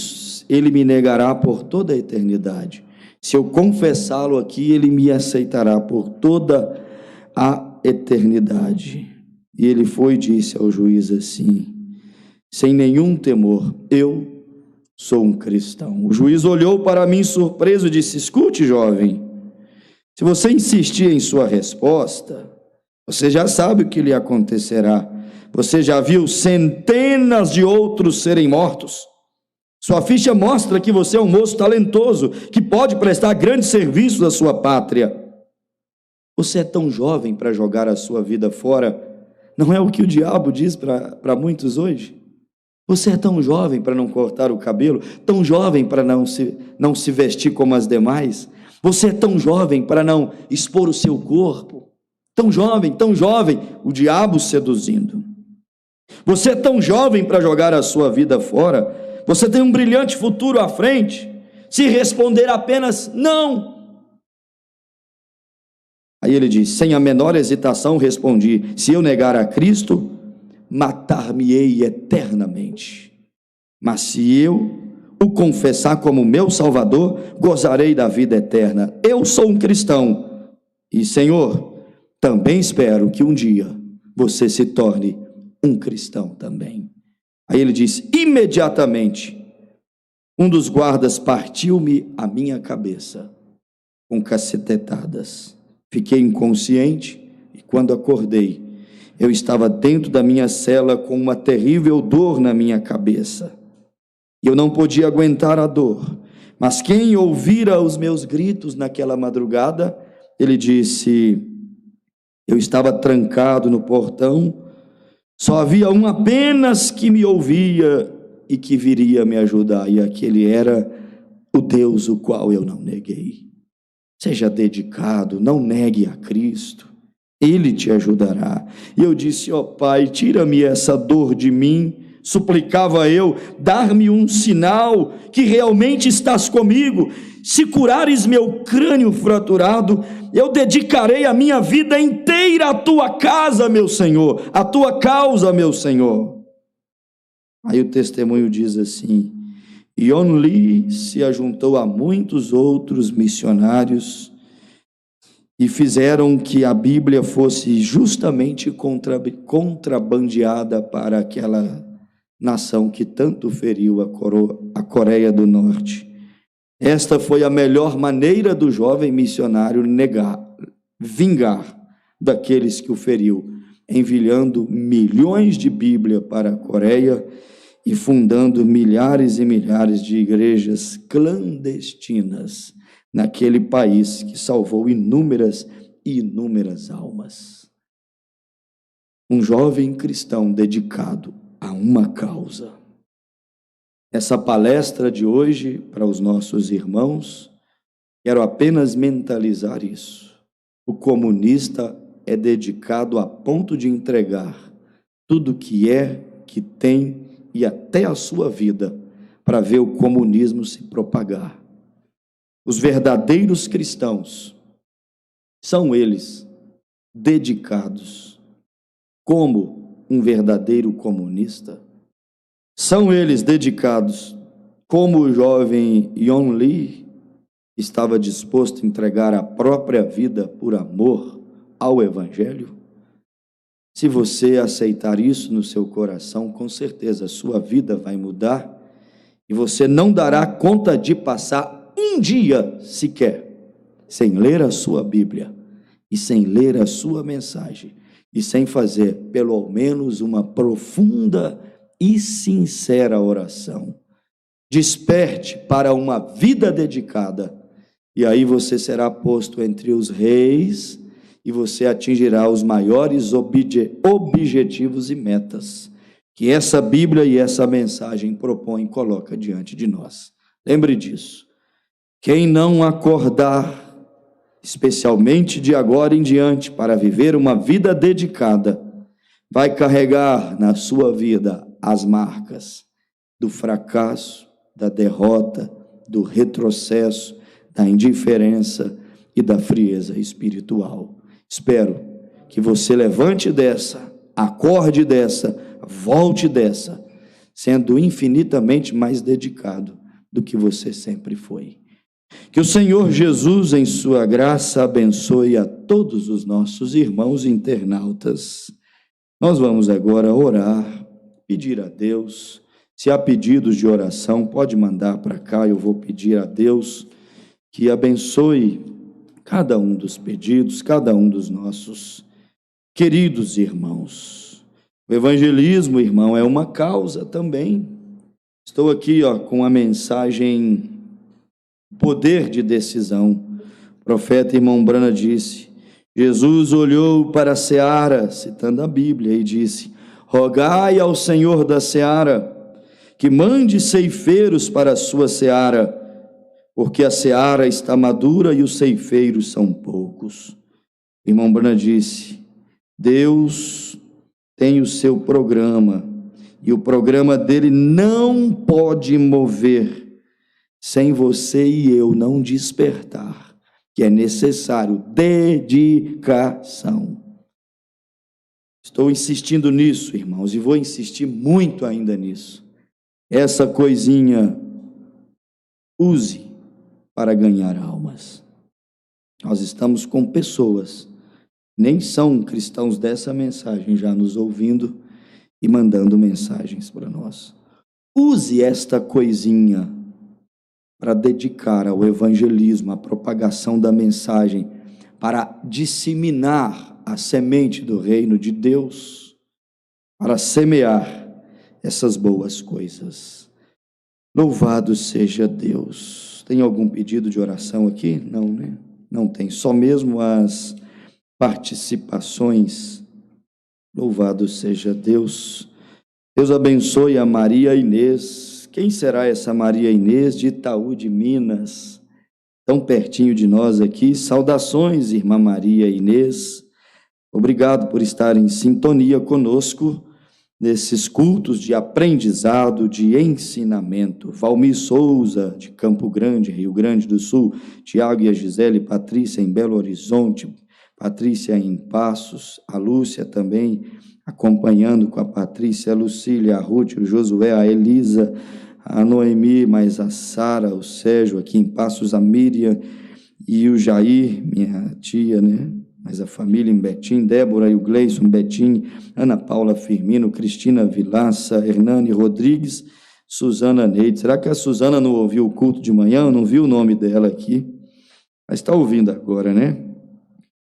ele me negará por toda a eternidade. Se eu confessá-lo aqui, ele me aceitará por toda a eternidade. E ele foi e disse ao juiz assim, sem nenhum temor: eu sou um cristão. O juiz olhou para mim surpreso e disse: escute, jovem, se você insistir em sua resposta, você já sabe o que lhe acontecerá. Você já viu centenas de outros serem mortos. Sua ficha mostra que você é um moço talentoso, que pode prestar grandes serviços à sua pátria. Você é tão jovem para jogar a sua vida fora. Não é o que o diabo diz para muitos hoje? Você é tão jovem para não cortar o cabelo, tão jovem para não se vestir como as demais. Você é tão jovem para não expor o seu corpo. Tão jovem, o diabo seduzindo. Você é tão jovem para jogar a sua vida fora. Você tem um brilhante futuro à frente. Se responder apenas não. Aí ele diz: sem a menor hesitação respondi: se eu negar a Cristo, matar-me-ei eternamente. Mas se eu o confessar como meu Salvador, gozarei da vida eterna. Eu sou um cristão. E, Senhor, também espero que um dia você se torne um cristão também. Aí ele diz: imediatamente, um dos guardas partiu-me a minha cabeça com cacetetadas. Fiquei inconsciente e quando acordei, eu estava dentro da minha cela com uma terrível dor na minha cabeça. Eu não podia aguentar a dor, mas quem ouvira os meus gritos naquela madrugada, ele disse: eu estava trancado no portão, só havia um apenas que me ouvia e que viria me ajudar, e aquele era o Deus o qual eu não neguei. Seja dedicado, não negue a Cristo, Ele te ajudará. E eu disse: ó Pai, tira-me essa dor de mim. Suplicava eu: dar-me um sinal que realmente estás comigo. Se curares meu crânio fraturado, eu dedicarei a minha vida inteira à tua casa, meu Senhor, à tua causa, meu Senhor. Aí o testemunho diz assim: Yon Lee se ajuntou a muitos outros missionários e fizeram que a Bíblia fosse justamente contrabandeada para aquela nação que tanto feriu a Coreia do Norte. Esta foi a melhor maneira do jovem missionário vingar daqueles que o feriu, enviando milhões de Bíblia para a Coreia e fundando milhares e milhares de igrejas clandestinas naquele país que salvou inúmeras e inúmeras almas. Um jovem cristão dedicado a uma causa. Essa palestra de hoje, para os nossos irmãos, quero apenas mentalizar isso. O comunista é dedicado a ponto de entregar tudo que é, que tem e até a sua vida para ver o comunismo se propagar. Os verdadeiros cristãos são eles dedicados como um verdadeiro comunista. São eles dedicados como o jovem Yon Lee estava disposto a entregar a própria vida por amor ao Evangelho. Se você aceitar isso no seu coração, com certeza a sua vida vai mudar e você não dará conta de passar um dia sequer sem ler a sua Bíblia e sem ler a sua mensagem e sem fazer pelo menos uma profunda e sincera oração. Desperte para uma vida dedicada e aí você será posto entre os reis e você atingirá os maiores objetivos e metas que essa Bíblia e essa mensagem propõe e coloca diante de nós. Lembre disso. Quem não acordar, especialmente de agora em diante, para viver uma vida dedicada, vai carregar na sua vida as marcas do fracasso, da derrota, do retrocesso, da indiferença e da frieza espiritual. Espero que você levante dessa, acorde dessa, volte dessa, sendo infinitamente mais dedicado do que você sempre foi. Que o Senhor Jesus, em sua graça, abençoe a todos os nossos irmãos internautas. Nós vamos agora orar, pedir a Deus. Se há pedidos de oração, pode mandar para cá, eu vou pedir a Deus que abençoe cada um dos pedidos, cada um dos nossos queridos irmãos. O evangelismo, irmão, é uma causa também. Estou aqui, com a mensagem Poder de Decisão. O profeta irmão Brana disse: Jesus olhou para a seara, citando a Bíblia, e disse: rogai ao Senhor da seara que mande ceifeiros para a sua seara, porque a seara está madura e os ceifeiros são poucos. Irmão Brana disse: Deus tem o seu programa, e o programa dele não pode mover sem você e eu não despertar, que é necessário dedicação. Estou insistindo nisso, irmãos, e vou insistir muito ainda nisso. Essa coisinha, use para ganhar almas. Nós estamos com pessoas, nem são cristãos dessa mensagem, já nos ouvindo e mandando mensagens para nós. Use esta coisinha para dedicar ao evangelismo, à propagação da mensagem, para disseminar a semente do reino de Deus, para semear essas boas coisas. Louvado seja Deus. Tem algum pedido de oração aqui? Não, né? Não tem, só mesmo as participações. Louvado seja Deus. Deus abençoe a Maria Inês. Quem será essa Maria Inês de Itaú de Minas? Tão pertinho de nós aqui. Saudações, irmã Maria Inês. Obrigado por estar em sintonia conosco nesses cultos de aprendizado, de ensinamento. Valmir Souza, de Campo Grande, Rio Grande do Sul. Tiago e a Gisele, Patrícia em Belo Horizonte, Patrícia em Passos, a Lúcia também acompanhando com a Patrícia, a Lucília, a Ruth, o Josué, a Elisa, a Noemi, mais a Sara, o Sérgio aqui em Passos, a Miriam e o Jair, minha tia, né? Mas a família em Betim, Débora e o Gleison, Betim, Ana Paula Firmino, Cristina Vilaça, Hernani Rodrigues, Suzana Neide. Será que a Suzana não ouviu o culto de manhã? Eu não vi o nome dela aqui, mas está ouvindo agora, né?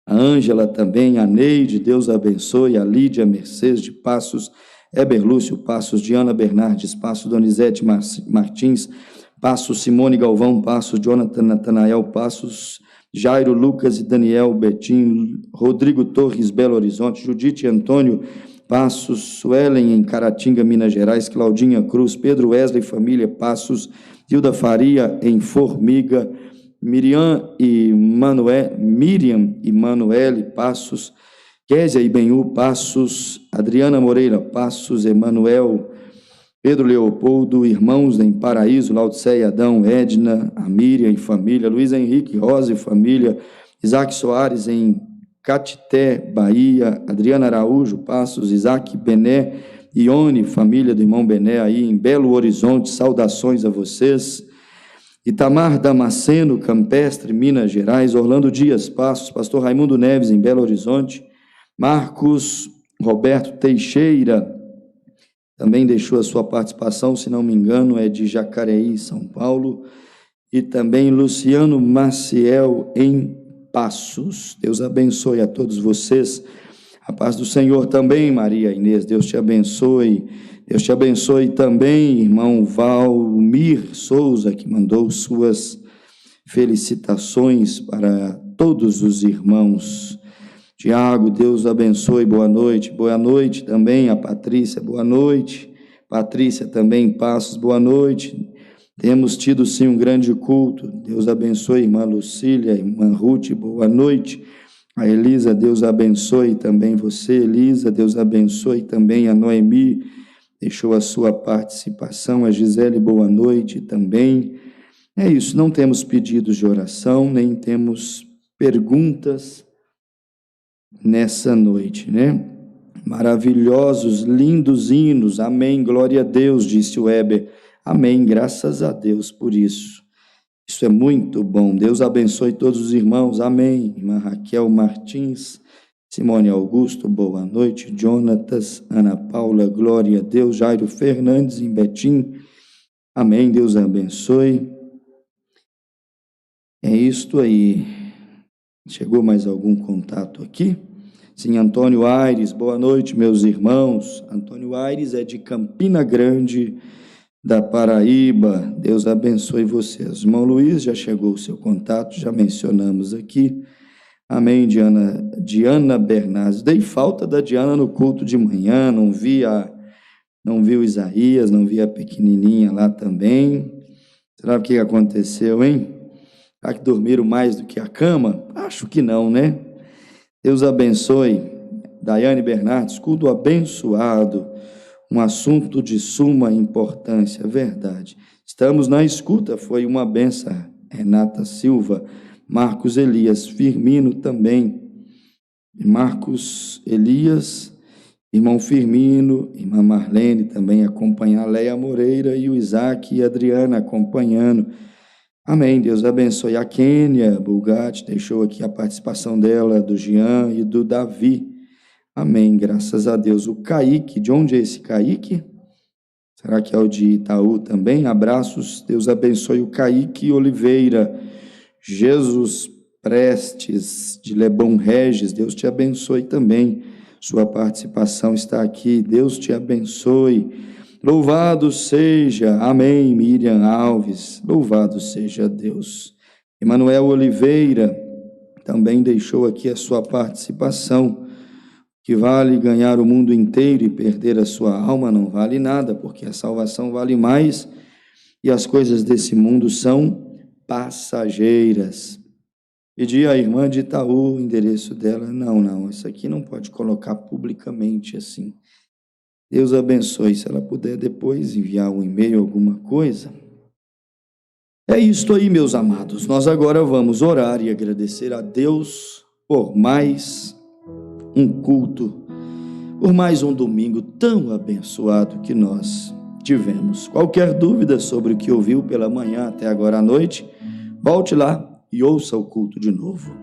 A Ângela também, a Neide, Deus abençoe, a Lídia Mercedes de Passos, Heber Lúcio Passos, Diana Bernardes Passos, Donizete Martins Passos, Simone Galvão Passos, Jonathan Natanael Passos, Jairo Lucas e Daniel Betim, Rodrigo Torres, Belo Horizonte, Judite Antônio Passos, Suelen em Caratinga, Minas Gerais, Claudinha Cruz, Pedro Wesley Família Passos, Hilda Faria em Formiga, Miriam e Manuele Passos, Késia e Benhu Passos, Adriana Moreira Passos, Emanuel, Pedro Leopoldo, irmãos em Paraíso, Laudiceia, Adão, Edna, a Miriam e família, Luiz Henrique, Rosa e família, Isaac Soares em Catité, Bahia, Adriana Araújo Passos, Isaac Bené, Ione, família do irmão Bené aí em Belo Horizonte, saudações a vocês. Itamar Damasceno, Campestre, Minas Gerais, Orlando Dias Passos, pastor Raimundo Neves em Belo Horizonte, Marcos Roberto Teixeira, também deixou a sua participação, se não me engano, é de Jacareí, São Paulo, e também Luciano Maciel em Passos. Deus abençoe a todos vocês. A paz do Senhor também, Maria Inês, Deus te abençoe. Deus te abençoe também, irmão Valmir Souza, que mandou suas felicitações para todos os irmãos. Tiago, Deus abençoe, boa noite também a Patrícia, boa noite, Patrícia também em Passos, boa noite, temos tido sim um grande culto, Deus abençoe, irmã Lucília, irmã Ruth, boa noite, a Elisa, Deus abençoe também você, Elisa, Deus abençoe também a Noemi, deixou a sua participação, a Gisele, boa noite também, é isso, não temos pedidos de oração, nem temos perguntas, nessa noite, né? Maravilhosos, lindos hinos, amém, glória a Deus, disse o Weber, amém, graças a Deus por isso, isso é muito bom, Deus abençoe todos os irmãos, amém, irmã Raquel Martins, Simone Augusto, boa noite. Jonatas, Ana Paula, glória a Deus. Jairo Fernandes, em Betim, amém, Deus abençoe. É isto aí. Chegou mais algum contato aqui? Sim, Antônio Aires, boa noite, meus irmãos. Antônio Aires é de Campina Grande, da Paraíba. Deus abençoe vocês. Irmão Luiz, já chegou o seu contato, já mencionamos aqui. Amém, Diana Bernardes. Dei falta da Diana no culto de manhã, não vi o Isaías, não vi a pequenininha lá também. Será o que aconteceu, hein? Será que dormiram mais do que a cama? Acho que não, né? Deus abençoe. Daiane Bernardes, culto abençoado, um assunto de suma importância, verdade. Estamos na escuta, foi uma benção. Renata Silva, Marcos Elias, Firmino também. Marcos Elias, irmão Firmino, irmã Marlene também acompanhar, Leia Moreira e o Isaac e a Adriana acompanhando. Amém, Deus abençoe. A Kênia Bulgatti deixou aqui a participação dela, do Jean e do Davi. Amém, graças a Deus. O Kaique, de onde é esse Kaique? Será que é o de Itaú também? Abraços, Deus abençoe o Kaique Oliveira. Jesus Prestes, de Lebon Regis, Deus te abençoe também. Sua participação está aqui, Deus te abençoe. Louvado seja, amém, Miriam Alves, louvado seja Deus. Emanuel Oliveira também deixou aqui a sua participação. Que vale ganhar o mundo inteiro e perder a sua alma não vale nada, porque a salvação vale mais e as coisas desse mundo são passageiras. Pedi à irmã de Itaú o endereço dela. Não, isso aqui não pode colocar publicamente assim. Deus abençoe, se ela puder depois enviar um e-mail, alguma coisa. É isto aí, meus amados. Nós agora vamos orar e agradecer a Deus por mais um culto, por mais um domingo tão abençoado que nós tivemos. Qualquer dúvida sobre o que ouviu pela manhã até agora à noite, volte lá e ouça o culto de novo.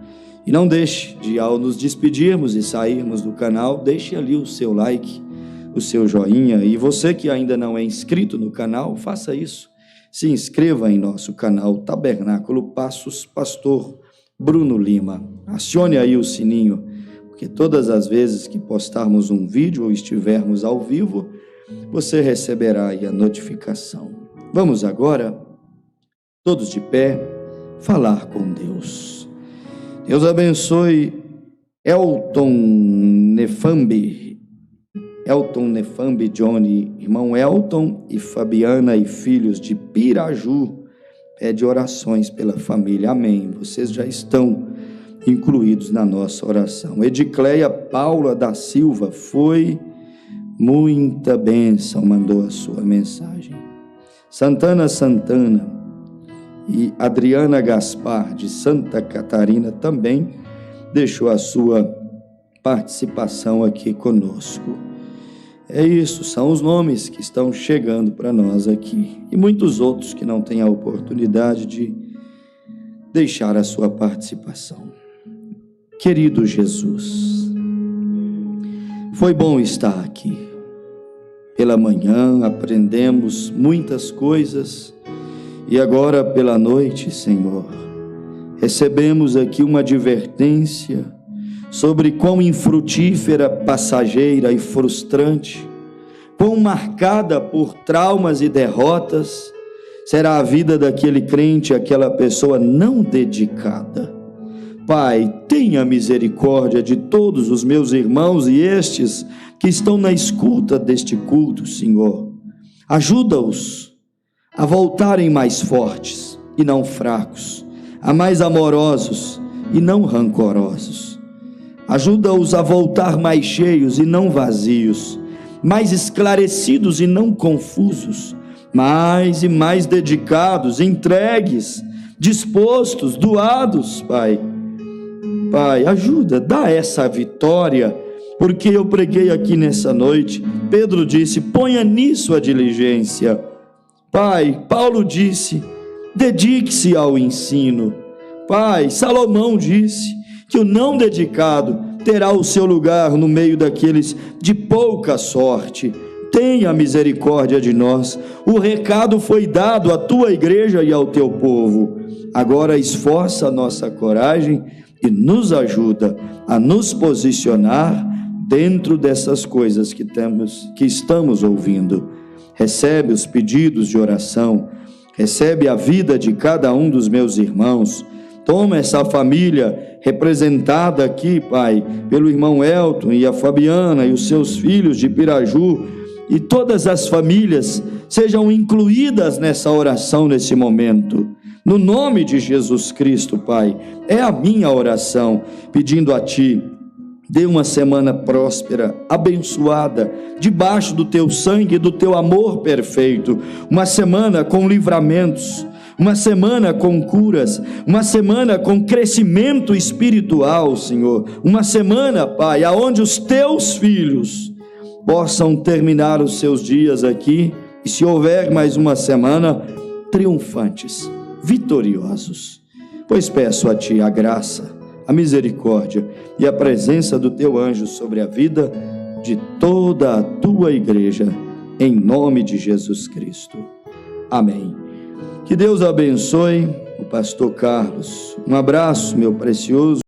E não deixe de, ao nos despedirmos e sairmos do canal, deixe ali o seu like, o seu joinha. E você que ainda não é inscrito no canal, faça isso. Se inscreva em nosso canal Tabernáculo Passos Pastor Bruno Lima. Acione aí o sininho, porque todas as vezes que postarmos um vídeo ou estivermos ao vivo, você receberá aí a notificação. Vamos agora, todos de pé, falar com Deus. Deus abençoe Elton Nefambi, Johnny, irmão Elton e Fabiana e filhos de Piraju, pede orações pela família, amém. Vocês já estão incluídos na nossa oração. Edicleia Paula da Silva, foi muita bênção, mandou a sua mensagem. Santana e Adriana Gaspar, de Santa Catarina, também deixou a sua participação aqui conosco. É isso, são os nomes que estão chegando para nós aqui. E muitos outros que não têm a oportunidade de deixar a sua participação. Querido Jesus, foi bom estar aqui. Pela manhã aprendemos muitas coisas e agora pela noite, Senhor, recebemos aqui uma advertência sobre quão infrutífera, passageira e frustrante, quão marcada por traumas e derrotas será a vida daquele crente, aquela pessoa não dedicada. Pai, tenha misericórdia de todos os meus irmãos e estes que estão na escuta deste culto, Senhor. Ajuda-os a voltarem mais fortes e não fracos, a mais amorosos e não rancorosos. Ajuda-os a voltar mais cheios e não vazios, mais esclarecidos e não confusos, mais e mais dedicados, entregues, dispostos, doados, Pai. Pai, ajuda, dá essa vitória, porque eu preguei aqui nessa noite, Pedro disse, ponha nisso a diligência. Pai, Paulo disse, dedique-se ao ensino. Pai, Salomão disse que o não dedicado terá o seu lugar no meio daqueles de pouca sorte. Tenha misericórdia de nós. O recado foi dado à tua igreja e ao teu povo. Agora esforça a nossa coragem e nos ajuda a nos posicionar dentro dessas coisas que estamos ouvindo. Recebe os pedidos de oração, recebe a vida de cada um dos meus irmãos. Toma essa família representada aqui, Pai, pelo irmão Elton e a Fabiana e os seus filhos de Piraju, e todas as famílias sejam incluídas nessa oração nesse momento. No nome de Jesus Cristo, Pai, é a minha oração, pedindo a Ti, dê uma semana próspera, abençoada, debaixo do Teu sangue e do Teu amor perfeito, uma semana com livramentos, uma semana com curas, uma semana com crescimento espiritual, Senhor, uma semana, Pai, aonde os Teus filhos possam terminar os seus dias aqui, e se houver mais uma semana, triunfantes, vitoriosos. Pois peço a Ti a graça, a misericórdia e a presença do Teu anjo sobre a vida de toda a Tua igreja, em nome de Jesus Cristo. Amém. Que Deus abençoe o pastor Carlos. Um abraço, meu precioso.